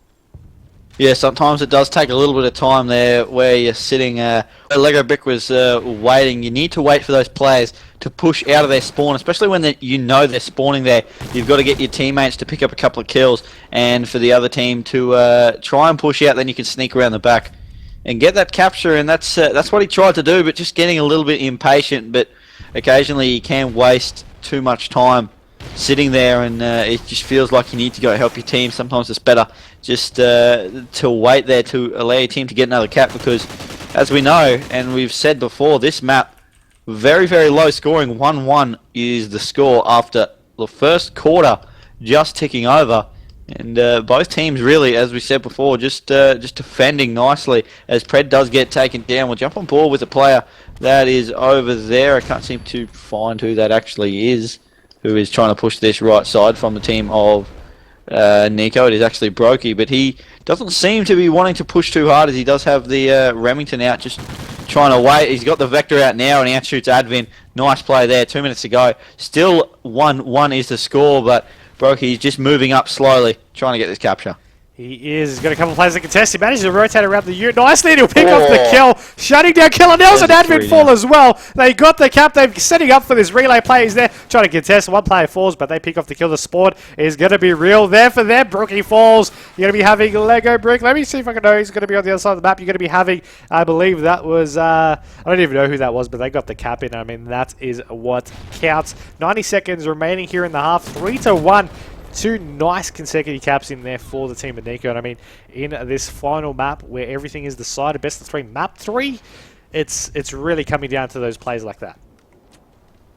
Yeah, sometimes it does take a little bit of time there where you're sitting, where Lego Brick was waiting. You need to wait for those players to push out of their spawn, especially when you know they're spawning there. You've got to get your teammates to pick up a couple of kills, and for the other team to try and push out, then you can sneak around the back and get that capture, and that's what he tried to do, but just getting a little bit impatient, but occasionally you can waste too much time sitting there, and it just feels like you need to go help your team. Sometimes it's better just to wait there to allow your team to get another cap, because as we know and we've said before, this map very, very low scoring. 1-1 is the score after the first quarter just ticking over, and both teams really, as we said before, just defending nicely as Pred does get taken down. We'll jump on board with a player that is over there. I can't seem to find who that actually is, who is trying to push this right side from the team of neco. It is actually Brokey, but he doesn't seem to be wanting to push too hard as he does have the Remington out, just trying to wait. He's got the Vector out now and he outshoots Advin. Nice play there, 2 minutes to go. Still 1-1 is the score, but Brokey's just moving up slowly, trying to get this capture.
He is. He's got a couple of players to contest. He manages to rotate around the unit nicely, and he'll pick off the kill. Shutting down Killer. Nels and Advin fall as well. They got the cap. They're setting up for this relay play. He's there trying to contest. One player falls, but they pick off the kill. The spawn is going to be real there for them. Brookie falls. You're going to be having Lego Brick. Let me see if I can know who's going to be on the other side of the map. You're going to be having, I believe that was, I don't even know who that was, but they got the cap in. I mean, that is what counts. 90 seconds remaining here in the half. 3-1. 2 nice consecutive caps in there for the team of neco. And I mean, in this final map where everything is decided, best of 3, map 3, it's really coming down to those plays like that.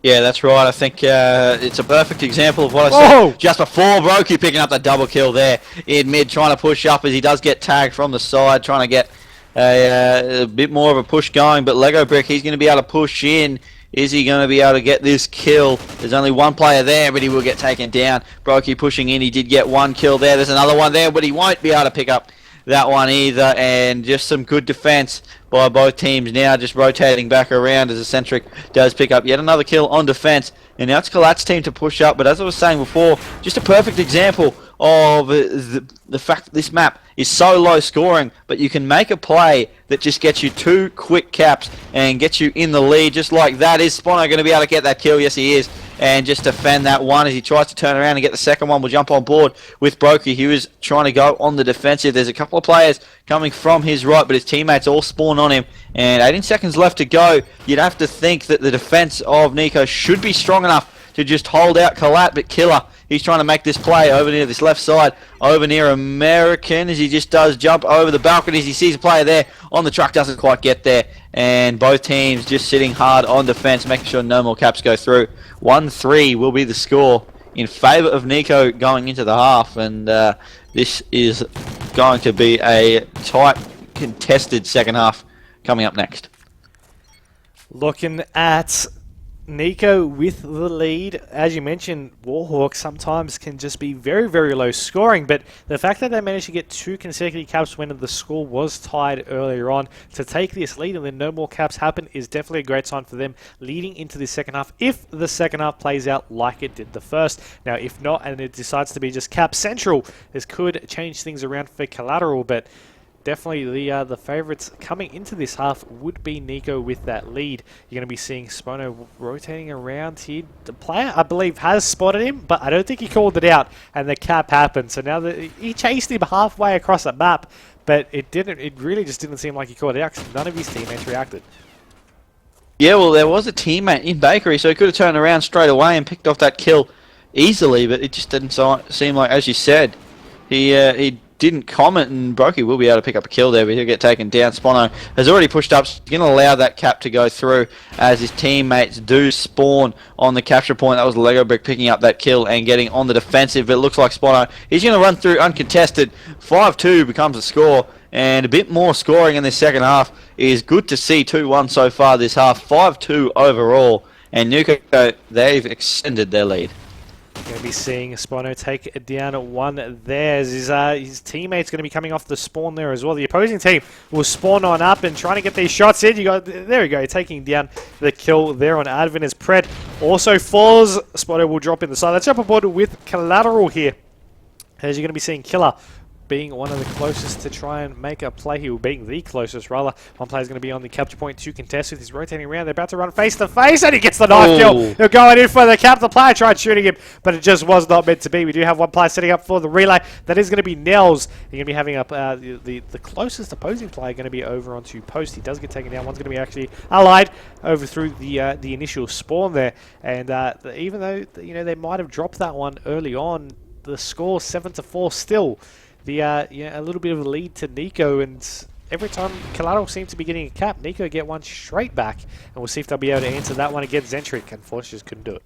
Yeah, that's right. I think it's a perfect example of what I said just before. Brokey picking up the double kill there in mid, trying to push up as he does get tagged from the side, trying to get a bit more of a push going. But Lego Brick, he's going to be able to push in. Is he going to be able to get this kill? There's only one player there, but he will get taken down. Brokey pushing in. He did get 1 kill there. There's another one there, but he won't be able to pick up that one either. And just some good defense by both teams now, just rotating back around as Eccentric does pick up yet another kill on defense. And now it's Colat's team to push up. But as I was saying before, just a perfect example of the fact that this map is so low scoring, but you can make a play that just gets you 2 quick caps and gets you in the lead just like that. Is Spono going to be able to get that kill? Yes, he is. And just defend that one as he tries to turn around and get the second one. We'll jump on board with Brokey. He was trying to go on the defensive. There's a couple of players coming from his right, but his teammates all spawn on him. And 18 seconds left to go. You'd have to think that the defense of neco should be strong enough to just hold out Colat, but Killer, he's trying to make this play over near this left side, over near American, as he just does jump over the balconies. He sees a player there on the truck, doesn't quite get there, and both teams just sitting hard on defense, making sure no more caps go through. 1-3 will be the score in favour of neco going into the half, and this is going to be a tight, contested second half coming up next.
Looking at neco with the lead. As you mentioned, Warhawk sometimes can just be very, very low scoring, but the fact that they managed to get 2 consecutive caps when the score was tied earlier on to take this lead and then no more caps happen is definitely a great sign for them leading into the second half, if the second half plays out like it did the first. Now, if not, and it decides to be just cap central, this could change things around for Collateral, but definitely the favourites coming into this half would be neco with that lead. You're going to be seeing Spono rotating around here. The player, I believe, has spotted him, but I don't think he called it out, and the cap happened. So now he chased him halfway across the map, but it didn't. It really just didn't seem like he called it out because none of his teammates reacted.
Yeah, well, there was a teammate in Bakery, so he could have turned around straight away and picked off that kill easily, but it just didn't seem like, as you said, he didn't comment, and Brokey will be able to pick up a kill there, but he'll get taken down. Spono has already pushed up, so he's going to allow that cap to go through as his teammates do spawn on the capture point. That was Lego Brick picking up that kill and getting on the defensive. It looks like Spono, he's going to run through uncontested. 5-2 becomes the score, and a bit more scoring in this second half is good to see. 2-1 so far this half, 5-2 overall, and neco, they've extended their lead.
Going to be seeing Spono take it down one there. His teammate's going to be coming off the spawn there as well. The opposing team will spawn on up and trying to get these shots in. There we go, taking down the kill there on Advin as Pred also falls. Spono will drop in the side. Let's jump aboard with Collateral here. As you're going to be seeing Killer being one of the closest to try and make a play here, being the closest rather. One player's going to be on the capture point to contest with. He's rotating around. They're about to run face to face, and he gets the knife kill. They're going in for the cap. The player tried shooting him, but it just was not meant to be. We do have one player setting up for the relay. That is going to be Nels. You're going to be having up the closest opposing player going to be over onto post. He does get taken down. One's going to be actually allied over through the initial spawn there, and even though they might have dropped that one early on, the score 7-4 still. A little bit of a lead to neco, and every time Collateral seems to be getting a cap, neco get one straight back, and we'll see if they'll be able to answer that one against Zentric. Unfortunately, just couldn't do it.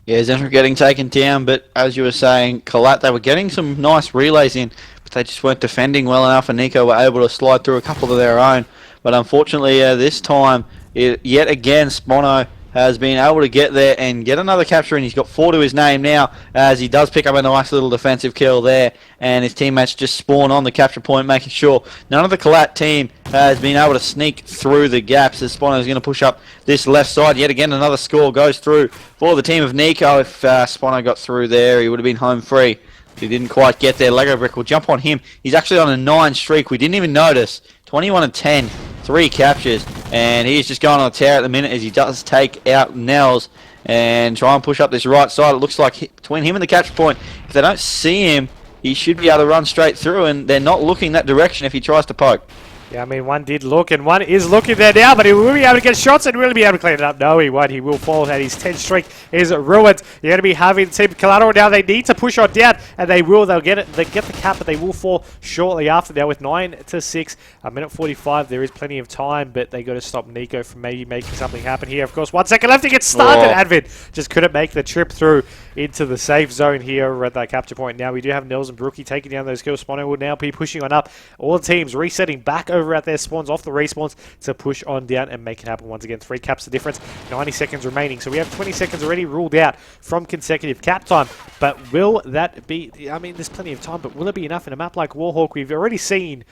Yeah, Zentric getting taken down, but as you were saying, they were getting some nice relays in, but they just weren't defending well enough, and neco were able to slide through a couple of their own. But unfortunately, this time, yet again, Spono has been able to get there and get another capture, and he's got 4 to his name now as he does pick up a nice little defensive kill there, and his teammates just spawn on the capture point, making sure none of the Collat team has been able to sneak through the gaps as Spono is going to push up this left side. Yet again, another score goes through for the team of neco. If Spono got through there, he would have been home free. He didn't quite get there. Lego Brick will jump on him. He's actually on a 9 streak. We didn't even notice. 21-10, 3 captures, and he's just going on a tear at the minute as he does take out Nels and try and push up this right side. It looks like between him and the capture point, if they don't see him, he should be able to run straight through, and they're not looking that direction if he tries to poke.
Yeah, I mean, one did look, and one is looking there now, but he will be able to get shots and will be able to clean it up. No, he won't. He will fall, and his 10 streak is ruined. You're going to be having Team Collateral now. They need to push on down, and they will. They'll get it. They get the cap, but they will fall shortly after now with 9-6. A minute 45. There is plenty of time, but they got to stop neco from maybe making something happen here. Of course, 1 second left to get started. Advin just couldn't make the trip through into the safe zone here at that capture point. Now we do have Nels and Brookie taking down those kills. Spono will now be pushing on up. All the teams resetting back over at their spawns off the respawns to push on down and make it happen once again. 3 caps the difference, 90 seconds remaining. So we have 20 seconds already ruled out from consecutive cap time. But will that be, I mean, there's plenty of time, but will it be enough in a map like Warhawk? We've already seen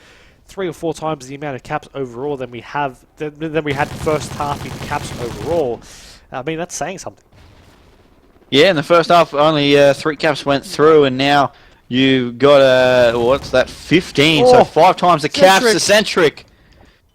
3 or 4 times the amount of caps overall than we had first half in caps overall. I mean, that's saying something.
Yeah, in the first half, only 3 caps went through, and now you got what's that, 15, so 5 times the caps. Eccentric.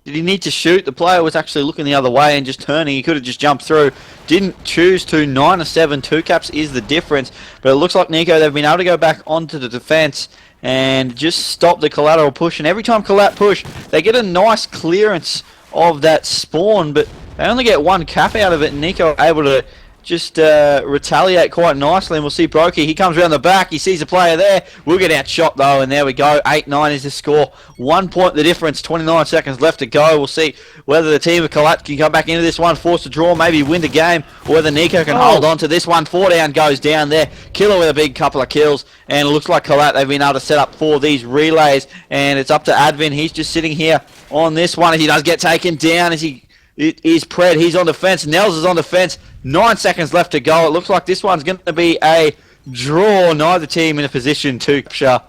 Did he need to shoot? The player was actually looking the other way and just turning. He could have just jumped through. Didn't choose to. 9-7, 2 caps is the difference. But it looks like neco, they've been able to go back onto the defense and just stop the Collateral push. And every time Collat push, they get a nice clearance of that spawn, but they only get 1 cap out of it, and neco are able to just retaliate quite nicely, and we'll see Brokey. He comes around the back, he sees a player there. We'll get outshot though, and there we go. 8-9 is the score. 1 point the difference, 29 seconds left to go. We'll see whether the team of Collat can come back into this one, force a draw, maybe win the game, or whether neco can hold on to this one. 4 down goes down there. Killer with a big couple of kills, and it looks like Collat, they've been able to set up for these relays, and it's up to Advin. He's just sitting here on this one as he does get taken down. It is Pred, he's on defense. Nels is on defense. 9 seconds left to go. It looks like this one's going to be a draw. Neither team in a position to capture.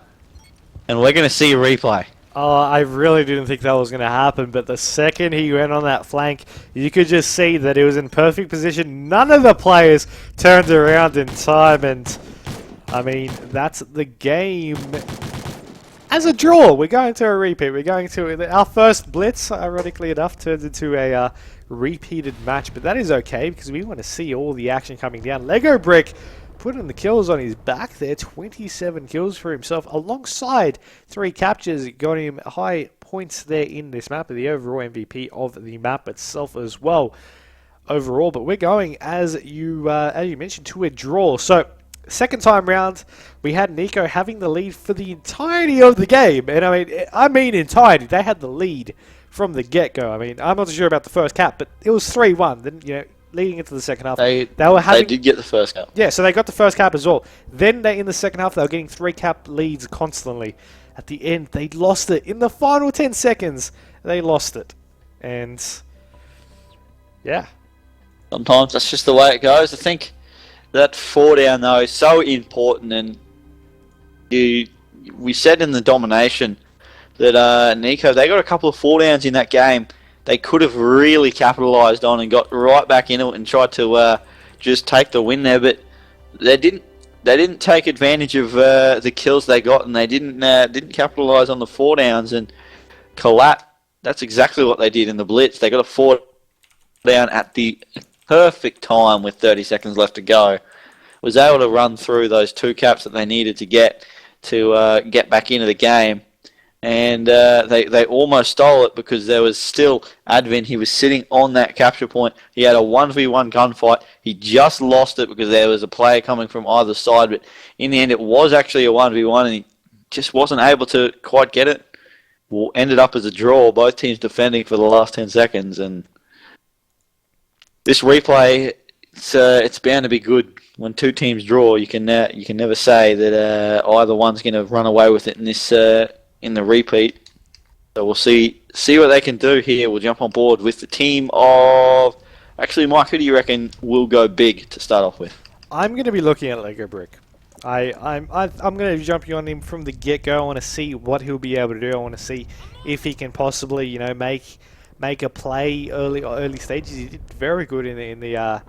And we're going to see a replay.
Oh, I really didn't think that was going to happen, but the second he went on that flank, you could just see that it was in perfect position. None of the players turned around in time, and I mean, that's the game. As a draw, we're going to a repeat. We're going to our first blitz, ironically enough, turns into a repeated match, but that is okay because we want to see all the action coming down. Lego Brick putting the kills on his back there, 27 kills for himself, alongside 3 captures, got him high points there in this map, the overall MVP of the map itself as well, overall. But we're going, as you mentioned, to a draw. So second time round, we had neco having the lead for the entirety of the game, and I mean entirety. They had the lead from the get-go. I mean, I'm not sure about the first cap, but it was 3-1. Then leading into the second half, they did
get the first cap.
Yeah, so they got the first cap as well. Then in the second half, they were getting 3 cap leads constantly. At the end, they lost it in the final 10 seconds. They lost it, and yeah,
sometimes that's just the way it goes. I think that 4 down though is so important, and we said in the domination that neco, they got a couple of 4 downs in that game they could have really capitalised on and got right back into it and tried to just take the win there, but they didn't take advantage of the kills they got, and they didn't capitalise on the 4 downs. And Collat, that's exactly what they did in the blitz. They got a 4 down at the perfect time with 30 seconds left to go. Was able to run through those 2 caps that they needed to get back into the game, and they almost stole it because there was still Advin. He was sitting on that capture point. He had a 1v1 gunfight. He just lost it because there was a player coming from either side, but in the end it was actually a 1v1 and he just wasn't able to quite get it. Well, ended up as a draw, both teams defending for the last 10 seconds, and this replay, it's bound to be good. When 2 teams draw, you can never say that either one's going to run away with it in this in the repeat. So we'll see what they can do here. We'll jump on board with the team of... Actually, Mike, who do you reckon will go big to start off with?
I'm going to be looking at Lego Brick. I'm going to be jumping on him from the get-go. I want to see what he'll be able to do. I want to see if he can possibly, make a play early stages. He did very good in the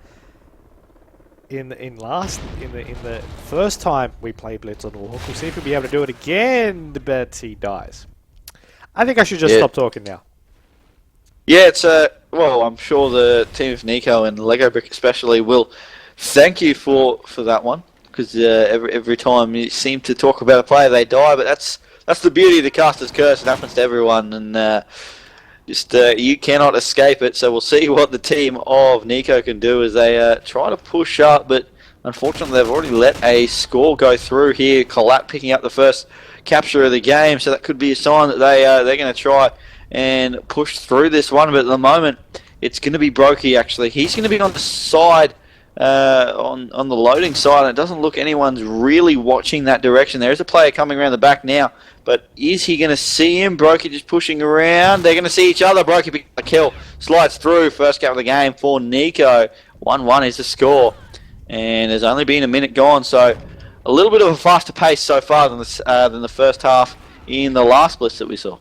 first time we played Blitz on Warhawk. We'll see if he'll be able to do it again, but he dies. I think I should just stop talking now.
Yeah, it's well, I'm sure the team of neco and Lego Brick especially will thank you for that one, because every time you seem to talk about a player, they die. But that's the beauty of the caster's curse. It happens to everyone, and you cannot escape it. So we'll see what the team of neco can do as they try to push up, but unfortunately they've already let a score go through here. Collat picking up the first capture of the game, so that could be a sign that they're going to try and push through this one. But at the moment, it's going to be Brokey. Actually, he's going to be on the side, on the loading side, and it doesn't look anyone's really watching that direction. There is a player coming around the back now, but is he going to see him? Brokey just pushing around. They're going to see each other. Brokey picks a kill, slides through. First cap of the game for neco. 1-1 is the score, and there's only been a minute gone, so a little bit of a faster pace so far than the first half in the last blitz that we saw.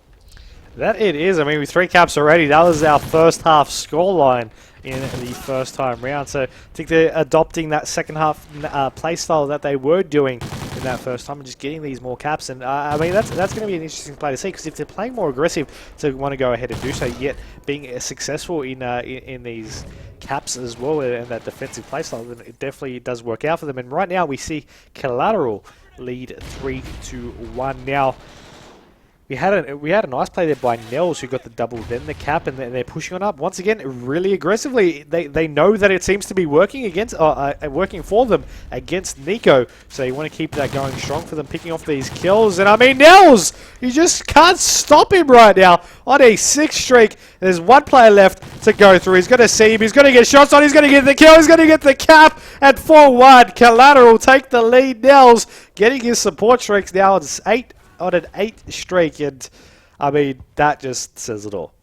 That it is. I mean, with 3 caps already, that was our first half scoreline in the first time round. So I think they're adopting that second half play style that they were doing in that first time and just getting these more caps. And I mean, that's going to be an interesting play to see, because if they're playing more aggressive to want to go ahead and do so, yet being successful in these caps as well and that defensive play style, then it definitely does work out for them. And right now we see Collateral lead 3-1. Now, We had a nice play there by Nels, who got the double, then the cap, and then they're pushing on up once again really aggressively. They know that it seems to be working working for them against neco, so you want to keep that going strong for them, picking off these kills. And I mean, Nels, you just can't stop him right now on a 6 streak. There's one player left to go through. He's going to see him. He's going to get shots on. He's going to get the kill. He's going to get the cap at 4-1. Collateral take the lead. Nels getting his support streaks now. It's 8 on an 8 streak, and I mean, that just says it all.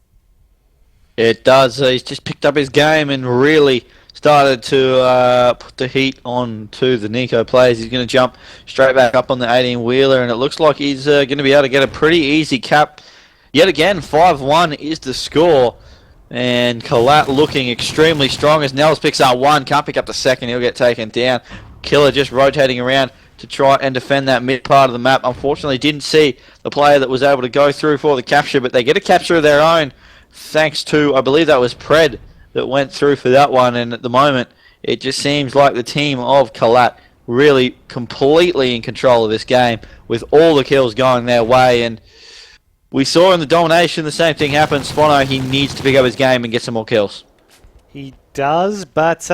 It does. He's just picked up his game and really started to put the heat on to the neco players. He's going to jump straight back up on the 18-wheeler, and it looks like he's going to be able to get a pretty easy cap. Yet again, 5-1 is the score, and Collat looking extremely strong as Nels picks up one, can't pick up the second, he'll get taken down. Killer just rotating around to try and defend that mid part of the map. Unfortunately, didn't see the player that was able to go through for the capture, but they get a capture of their own thanks to, I believe that was Pred that went through for that one. And at the moment, it just seems like the team of Collat really completely in control of this game with all the kills going their way. And we saw in the domination the same thing happen. Spono, he needs to pick up his game and get some more kills.
He does, but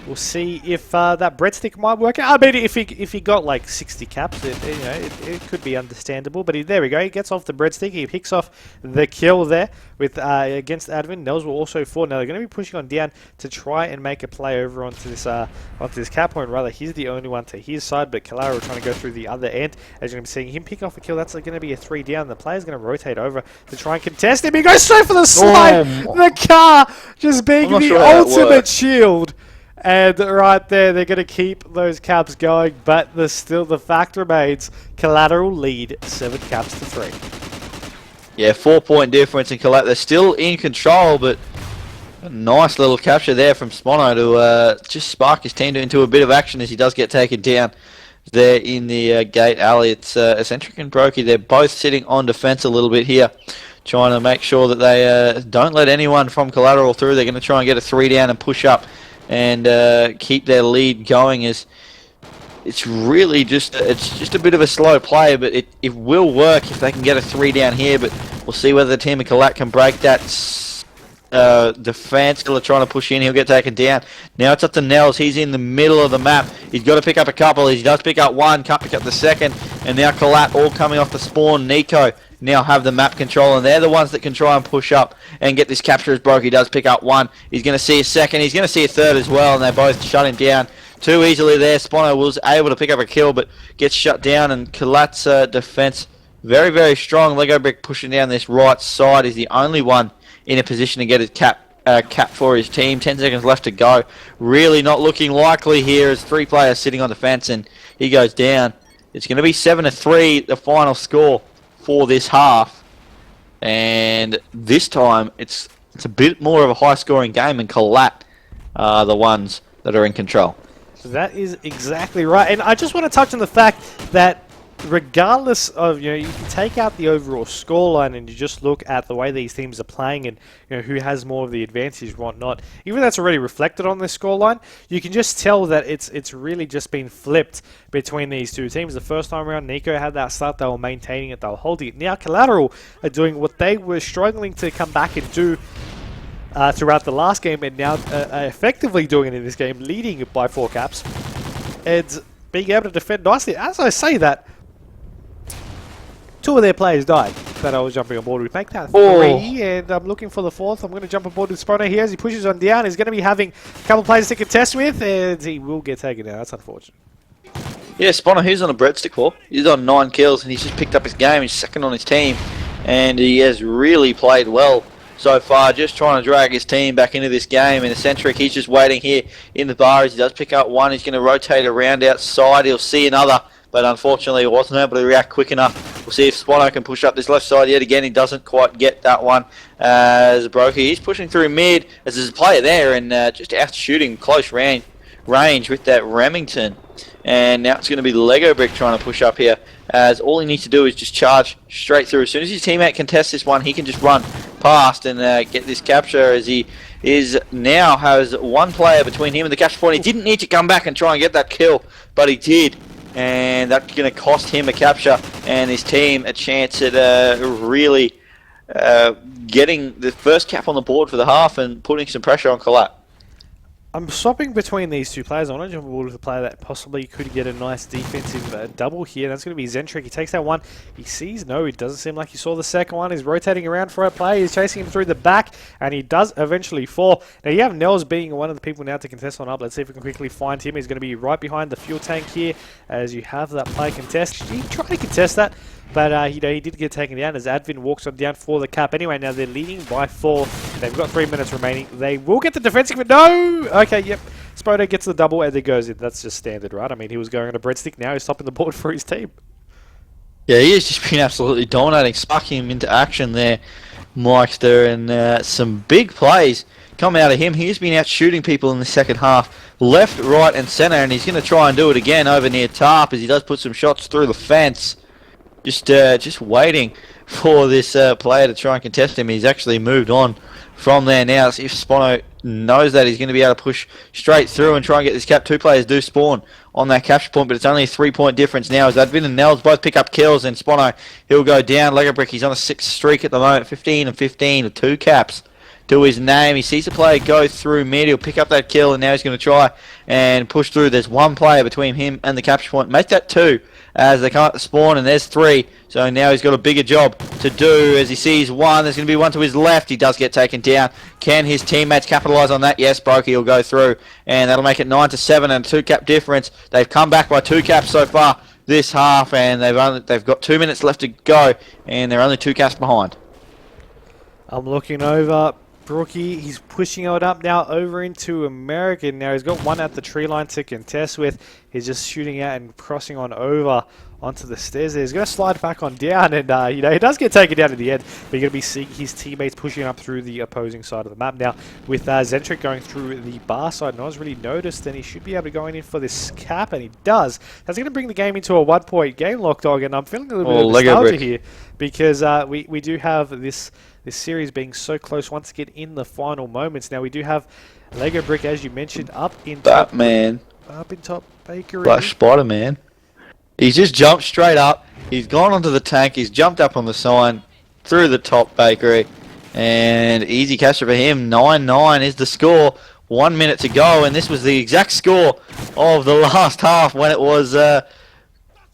we'll see if that breadstick might work out. I mean, if he got like 60 caps, it could be understandable. But there we go. He gets off the breadstick. He picks off the kill there with against Advin. Nels will also fall. Now they're going to be pushing on down to try and make a play over onto this cap point. Rather, he's the only one to his side, but Collateral trying to go through the other end. As you're going to be seeing him pick off a kill, that's going to be a 3 down. The player's going to rotate over to try and contest him. He goes straight for the slide. The car just being the ultimate shield. And right there, they're going to keep those caps going, but still the fact remains, Collateral lead 7 caps to 3.
Yeah, 4-point difference in Collateral. They're still in control, but a nice little capture there from Spono to just spark his team into a bit of action as he does get taken down there in the gate alley. It's Eccentric and Brokey. They're both sitting on defense a little bit here, trying to make sure that they don't let anyone from Collateral through. They're going to try and get a 3 down and push up and keep their lead going. As it's really just a bit of a slow play, but it will work if they can get a 3 down here. But we'll see whether the team of Collat can break that defense. Still trying to push in, he'll get taken down. Now it's up to Nels. He's in the middle of the map. He's got to pick up a couple. He does pick up one, can't pick up the second, and now Collat all coming off the spawn. neco now have the map control, and they're the ones that can try and push up and get this capture as Brokey does pick up one. He's going to see a second, he's going to see a third as well, and they both shut him down too easily there. Spono was able to pick up a kill, but gets shut down, and Collat's defense very, very strong. Lego Brick pushing down this right side. Is the only one in a position to get his cap for his team. 10 seconds left to go. Really not looking likely here as 3 players sitting on the fence, and he goes down. It's going to be 7-3, the final score for this half, and this time it's a bit more of a high-scoring game, and Collat are the ones that are in control.
That is exactly right, and I just want to touch on the fact that regardless of, you can take out the overall scoreline and you just look at the way these teams are playing and who has more of the advantage, whatnot. Even though that's already reflected on this scoreline, you can just tell that it's really just been flipped between these two teams. The first time around, neco had that start, they were maintaining it, they were holding it. Now Collateral are doing what they were struggling to come back and do throughout the last game, and now effectively doing it in this game, leading by 4 caps and being able to defend nicely. As I say that, 2 of their players died that I was jumping on board with. Make that 3, and I'm looking for the 4th. I'm going to jump on board with Spono here as he pushes on down. He's going to be having a couple of players to contest with, and he will get taken down. That's unfortunate.
Yeah, Spono, he's on a breadstick for. He's on 9 kills, and he's just picked up his game. He's second on his team, and he has really played well so far, just trying to drag his team back into this game. And Eccentric, he's just waiting here in the bar as he does pick up one. He's going to rotate around outside. He'll see another, but unfortunately he wasn't able to react quick enough. We'll see if Spono can push up this left side yet again. He doesn't quite get that one as Brokey. He's pushing through mid as there's a player there, and just out shooting close range with that Remington. And now it's going to be Lego Brick trying to push up here, as all he needs to do is just charge straight through. As soon as his teammate contests this one, he can just run past and get this capture, as he now has 1 player between him and the capture point. He didn't need to come back and try and get that kill, but he did. and that's going to cost him a capture and his team a chance at really getting the first cap on the board for the half and putting some pressure on Collat.
I'm swapping between these two players. I want to jump forward with a player that possibly could get a nice defensive double here. That's going to be Zentric. He takes that one. He sees no. It doesn't seem like he saw the second one. He's rotating around for a play. He's chasing him through the back, and he does eventually fall. Now, you have Nels being one of the people now to contest on up. Let's see if we can quickly find him. He's going to be right behind the fuel tank here as you have that play contest. He tried to contest that, but he did get taken down as Advin walks on down for the cap. Anyway, now they're leading by 4. They've got 3 minutes remaining. They will get the defensive, but no! Okay, yep. Spodo gets the double and it goes in. That's just standard, right? I mean, he was going on a breadstick. Now he's stopping the board for his team.
Yeah, he has just been absolutely dominating, sparking him into action there, Myksta, and some big plays come out of him. He's been out shooting people in the second half, left, right, and centre, and he's going to try and do it again over near Tarp as he does put some shots through the fence. Just waiting for this player to try and contest him. He's actually moved on from there now. If Spono knows that, he's going to be able to push straight through and try and get this cap. 2 players do spawn on that capture point, but it's only a 3-point difference now as Advin and Nels both pick up kills, and Spono, he'll go down. Lego Brick, he's on a 6 streak at the moment, 15 and 15 with 2 caps to his name. He sees the player go through mid, he'll pick up that kill, and now he's going to try and push through. There's 1 player between him and the capture point. Make that 2 as they come up the spawn, and there's 3. So now he's got a bigger job to do as he sees 1. There's going to be 1 to his left. He does get taken down. Can his teammates capitalise on that? Yes, Brokey will go through, and that'll make it 9 to 7 and a 2 cap difference. They've come back by 2 caps so far this half, and they've got 2 minutes left to go, and they're only 2 caps behind.
I'm looking over. Brookie, he's pushing it up now over into American. Now he's got 1 at the tree line to contest with. He's just shooting out and crossing on over onto the stairs there. He's going to slide back on down, and he does get taken down at the end, but you're going to be seeing his teammates pushing up through the opposing side of the map. Now, with Zentric going through the bar side, no one's really noticed, and he should be able to go in for this cap, and he does. That's going to bring the game into a 1-point game, Lachdog, and I'm feeling a little bit of nostalgia here, because we do have this series being so close once again in the final moments. Now, we do have Lego Brick, as you mentioned, up in top bakery.
Black Spider-Man. He's just jumped straight up. He's gone onto the tank. He's jumped up on the sign through the top bakery. And easy capture for him. 9-9 is the score. 1 minute to go. And this was the exact score of the last half when it was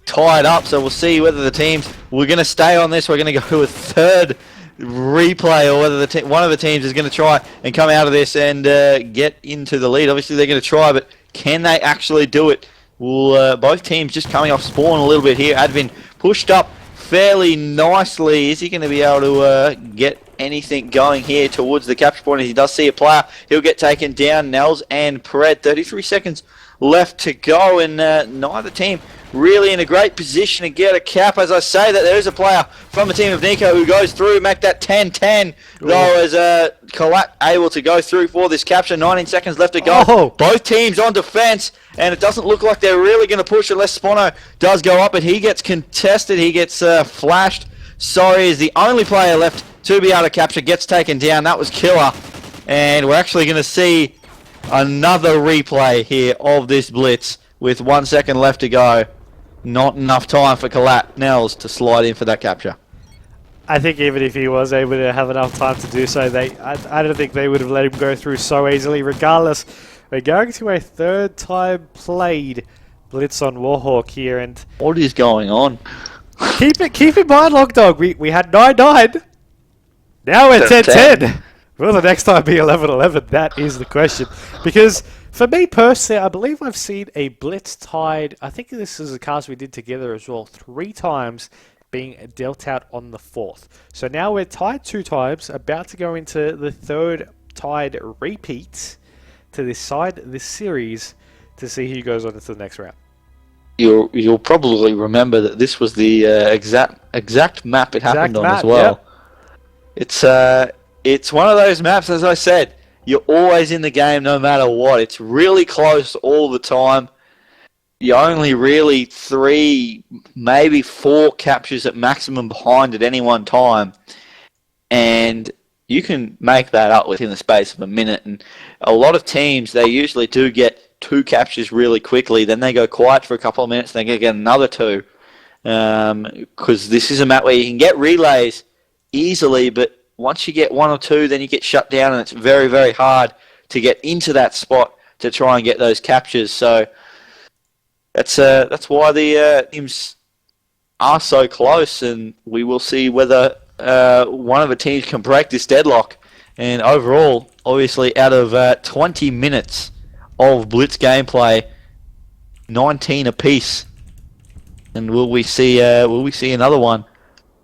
tied up. So we'll see whether the teams... We're going to stay on this. We're going to go to a third replay, or whether one of the teams is going to try and come out of this and get into the lead. Obviously, they're going to try, but can they actually do it? Well, both teams just coming off spawn a little bit here. Advin pushed up fairly nicely. Is he going to be able to get anything going here towards the capture point? As he does see a player, he'll get taken down. Nels and Pred, 33 seconds left to go, and neither team really in a great position to get a cap. As I say that, there is a player from the team of neco who goes through, make that 10-10, though, as Collat able to go through for this capture. 19 seconds left to go. Both teams on defense, and it doesn't look like they're really going to push unless Spono does go up, but he gets contested. He gets flashed. Sorry, is the only player left to be able to capture, gets taken down. That was killer, and we're actually going to see another replay here of this blitz with 1 second left to go. Not enough time for Collat Nels to slide in for that capture.
I think even if he was able to have enough time to do so, I don't think they would have let him go through so easily. Regardless, we're going to a 3rd time played blitz on Warhawk here, and
what is going on?
keep in mind, Lachdog, we had 9-9. Now we're 10-10. Will the next time be 11-11? That is the question. Because for me personally, I believe I've seen a blitz tied, I think this is a cast we did together as well, 3 times being dealt out on the 4th. So now we're tied 2 times, about to go into the 3rd tied repeat to decide this series to see who goes on into the next round.
You'll probably remember that this was the exact map it happened on as well. Yep. It's one of those maps, as I said, you're always in the game no matter what. It's really close all the time. You're only really 3, maybe 4 captures at maximum behind at any one time. And you can make that up within the space of a minute. And a lot of teams, they usually do get 2 captures really quickly. Then they go quiet for a couple of minutes. They get another 2. Because this is a map where you can get relays easily, but once you get 1 or 2, then you get shut down, and it's very, very hard to get into that spot to try and get those captures. So that's why the teams are so close, and we will see whether one of the teams can break this deadlock. And overall, obviously, out of 20 minutes of Blitz gameplay, 19 apiece. And will we see another one?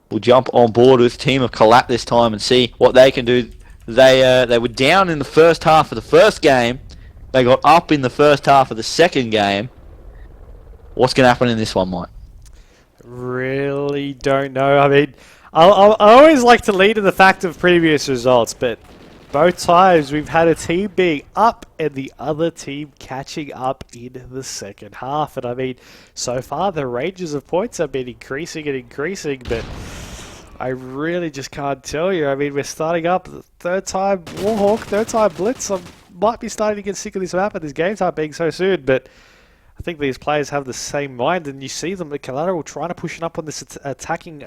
We'll jump on board with Team of Collat this time and see what they can do. They were down in the first half of the first game. They got up in the first half of the second game. What's going to happen in this one, Mike?
Really don't know. I mean, I always like to lead to the fact of previous results, but both times we've had a team being up and the other team catching up in the second half. And I mean, so far the ranges of points have been increasing and increasing, but I really just can't tell you. I mean, we're starting up third time Warhawk, third time Blitz. I might be starting to get sick of this map and this game time being so soon, but I think these players have the same mind, and you see them at Collateral trying to push up on this attacking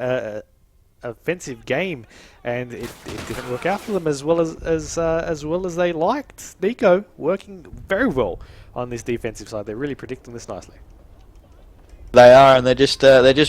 offensive game, and it didn't work out for them as well as they liked. neco working very well on this defensive side. They're really predicting this nicely.
They are, and they're just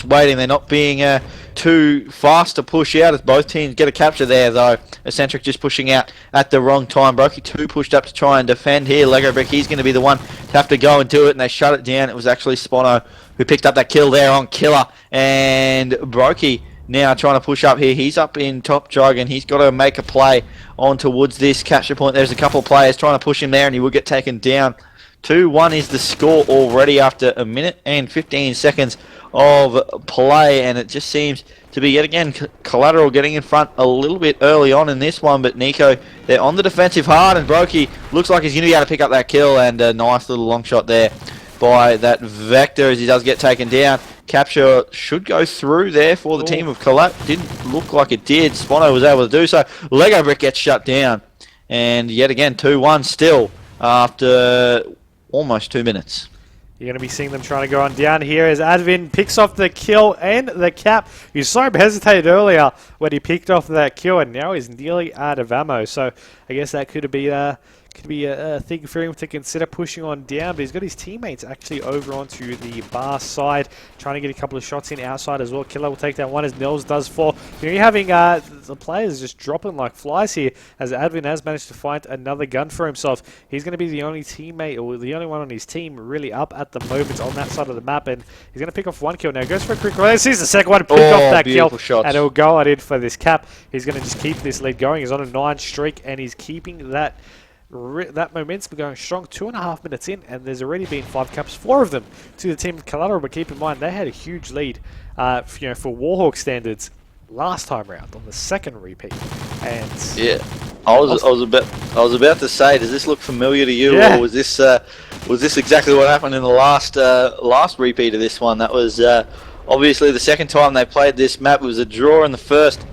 waiting. They're not being too fast to push out as both teams get a capture there, though. Eccentric just pushing out at the wrong time. Brokey 2 pushed up to try and defend here. Lego Brick, he's going to be the one to have to go and do it, and they shut it down. It was actually Spono who picked up that kill there on Killer, and Brokey now trying to push up here. He's up in top jug, and he's got to make a play on towards this capture point. There's a couple of players trying to push him there, and he will get taken down. 2-1 is the score already after a minute and 15 seconds of play, and it just seems to be yet again Collateral getting in front a little bit early on in this one, but neco, they're on the defensive hard, and Brokey looks like he's going to be able to pick up that kill, and a nice little long shot there by that Vector as he does get taken down. Capture should go through there for the team of Collat. Didn't look like it did. Spono was able to do so. Lego Brick gets shut down, and yet again 2-1 still after almost 2 minutes.
You're going to be seeing them trying to go on down here as Advin picks off the kill and the cap. He so hesitated earlier when he picked off that kill, and now he's nearly out of ammo. So I guess that could be a thing for him to consider pushing on down, but he's got his teammates actually over onto the bar side, trying to get a couple of shots in outside as well. Killer will take down one as Nils does 4. You're having the players just dropping like flies here as Advin has managed to find another gun for himself. He's going to be the only teammate, or the only one on his team really up at the moment on that side of the map, and he's going to pick off one kill now. Goes for a quick release. Here's the second one, pick off that kill,
shots.
And he'll go on in for this cap. He's going to just keep this lead going. He's on a 9 streak, and he's keeping that momentum going strong. 2.5 minutes in, and there's already been 5 caps, 4 of them to the team of Collateral. But keep in mind, they had a huge lead, for Warhawk standards last time round on the second repeat. And
yeah, I was about to say, does this look familiar to you, or was this exactly what happened in the last repeat of this one? That was obviously the second time they played this map. It was a draw in the first.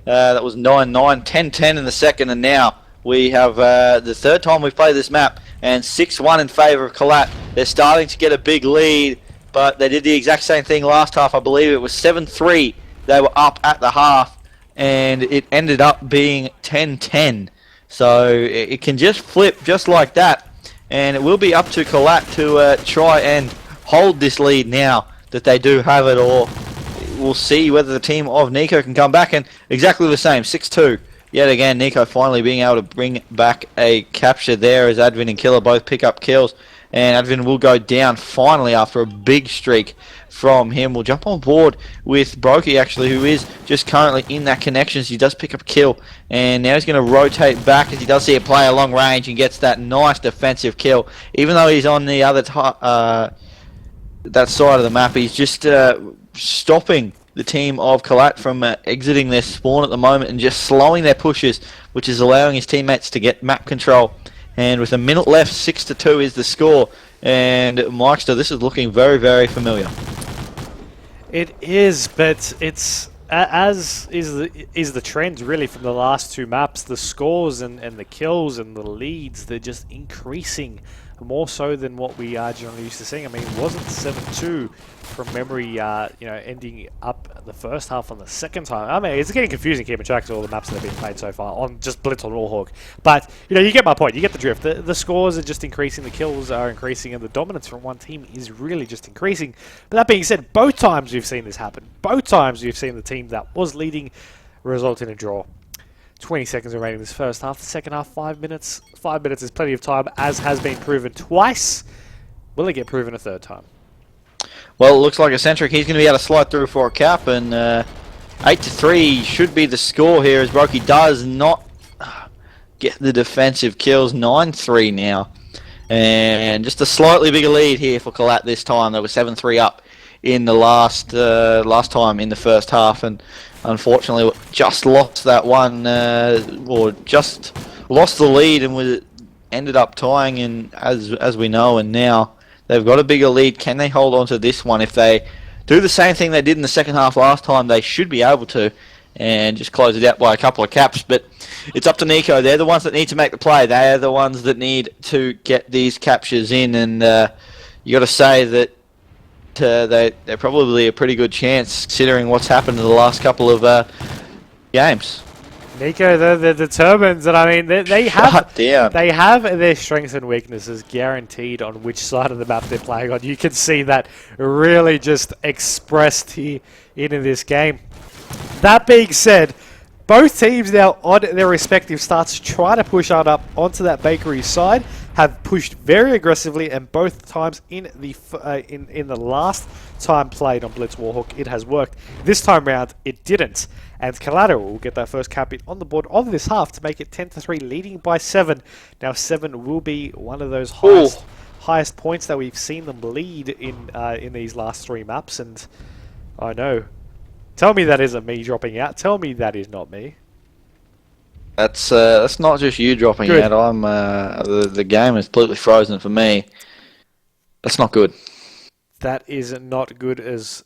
That was 9-9, 10-10 in the second, and now we have the third time we've played this map, and 6-1 in favour of Collat. They're starting to get a big lead, but they did the exact same thing last half. I believe it was 7-3. They were up at the half, and it ended up being 10-10. So it can just flip just like that, and it will be up to Collat to try and hold this lead now that they do have it, or we'll see whether the team of neco can come back. And exactly the same, 6-2. Yet again, neco finally being able to bring back a capture there as Advin and Killer both pick up kills. And Advin will go down finally after a big streak from him. We'll jump on board with Brokey, actually, who is just currently in that connections. He does pick up a kill, and now he's going to rotate back as he does see a player long range and gets that nice defensive kill. Even though he's on the other that side of the map, he's just stopping the team of Collat from exiting their spawn at the moment and just slowing their pushes, which is allowing his teammates to get map control. And with a minute left, 6-2 is the score. And Myksta, this is looking very, very familiar.
It is, but it's as is the trend really from the last 2 maps. The scores and the kills and the leads, they're just increasing more so than what we are generally used to seeing. I mean, it wasn't 7-2 from memory, ending up the first half on the second time. I mean, it's getting confusing keeping track of all the maps that have been played so far on just Blitz on Warhawk. But, you get my point. You get the drift. The scores are just increasing, the kills are increasing, and the dominance from one team is really just increasing. But that being said, both times we've seen this happen. Both times we've seen the team that was leading result in a draw. 20 seconds remaining in this first half. The second half, 5 minutes. 5 minutes is plenty of time, as has been proven twice. Will it get proven a third time?
Well, it looks like Eccentric, he's going to be able to slide through for a cap, and 8-3 should be the score here, as Brokey does not get the defensive kills. 9-3 now, and just a slightly bigger lead here for Collat this time. They were 7-3 up in the last time in the first half, and unfortunately just lost that one, or just lost the lead, and ended up tying, and as we know, and now they've got a bigger lead. Can they hold on to this one? If they do the same thing they did in the second half last time, they should be able to, and just close it out by a couple of caps. But it's up to neco. They're the ones that need to make the play. They're the ones that need to get these captures in, and you got to say that they're probably a pretty good chance, considering what's happened in the last couple of games.
neco, they're determined, and I mean, they have their strengths and weaknesses guaranteed on which side of the map they're playing on. You can see that really just expressed here in this game. That being said, both teams now on their respective starts try to push on up onto that bakery side, have pushed very aggressively, and both times in the last time played on Blitz Warhawk, it has worked. This time round, it didn't. And Collateral will get that first cap in on the board of this half to make it 10-3, leading by 7. Now 7 will be one of those highest points that we've seen them lead in these last 3 maps. And I know, tell me that isn't me dropping out. Tell me that is not me.
That's not just you dropping out. I'm the game is completely frozen for me. That's not good.
That is not good as.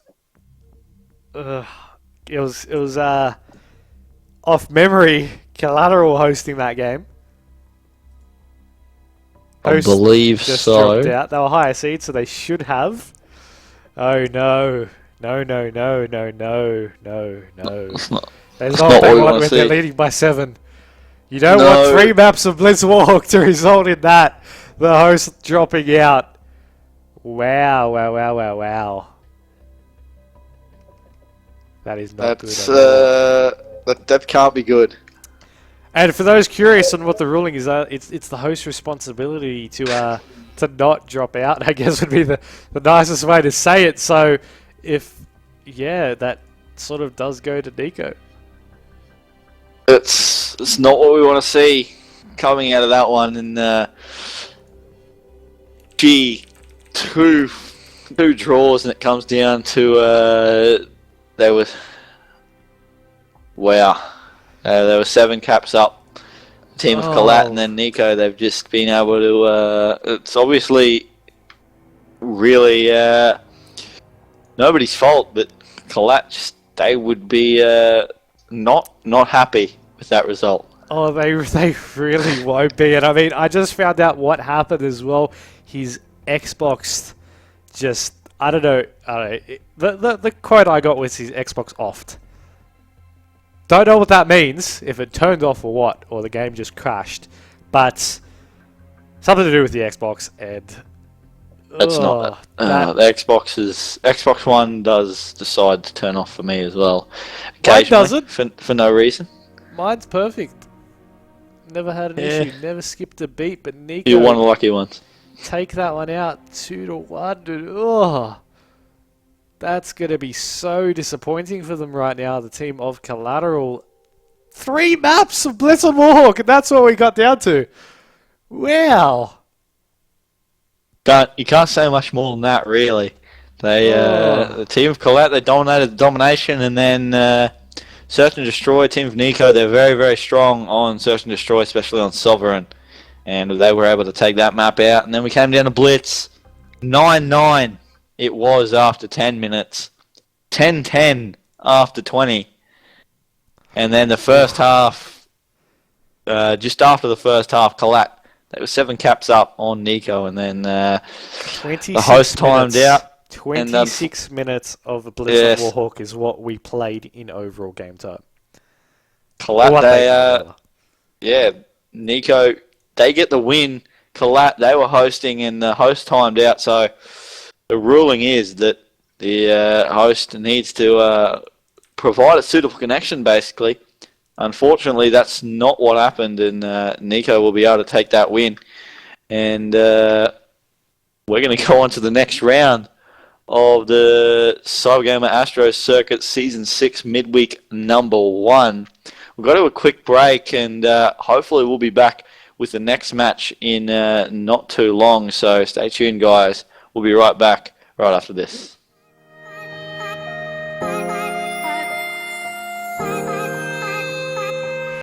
It was off memory, Collateral hosting that game.
I believe
just
so.
Dropped out. They were higher seeds, so they should have. Oh no. No. There's not been one when they're leading by 7. You don't want 3 maps of Blitz Warhawk to result in that. The host dropping out. Wow. That is not good.
That can't be good.
And for those curious on what the ruling is, it's the host's responsibility to not drop out, I guess would be the nicest way to say it. So that sort of does go to neco.
It's not what we want to see coming out of that one. And two draws, and it comes down to there were 7 caps up. Team of Collat and then neco. They've just been able to. It's obviously really nobody's fault, but Collat they would be not happy with that result.
Oh, they really won't be. And I mean, I just found out what happened as well. His Xbox just, I don't know. The quote I got was his Xbox offed. Don't know what that means, if it turned off or what, or the game just crashed. But something to do with the Xbox, and
that's not the Xbox One does decide to turn off for me as well.
Mine doesn't
for no reason.
Mine's perfect. Never had an issue. Never skipped a beat. But neco,
you're one of the lucky ones.
Take that one out 2-1. Dude. That's going to be so disappointing for them right now. The team of Collateral. 3 maps of Blitz on Warhawk, and that's what we got down to. Wow.
You can't say much more than that, really. The team of Collat, they dominated the domination, and then Search and Destroy, team of neco, they're very, very strong on Search and Destroy, especially on Sovereign. And they were able to take that map out. And then we came down to Blitz. 9-9 it was after 10 minutes. 10-10 after 20. And then the first half, just after the first half, Collat They were 7 caps up on Neco, and then the
26
host timed
minutes.
out.
26 minutes of Blizzard Warhawk is what we played in overall game time.
Neco, they get the win. Collat, they were hosting, and the host timed out. So the ruling is that the host needs to provide a suitable connection, basically. Unfortunately, that's not what happened, and Neco will be able to take that win. And we're going to go on to the next round of the CyberGamer Astro Circuit Season 6 Midweek number 1. We'll go to a quick break, and hopefully we'll be back with the next match in not too long. So stay tuned, guys. We'll be right back right after this.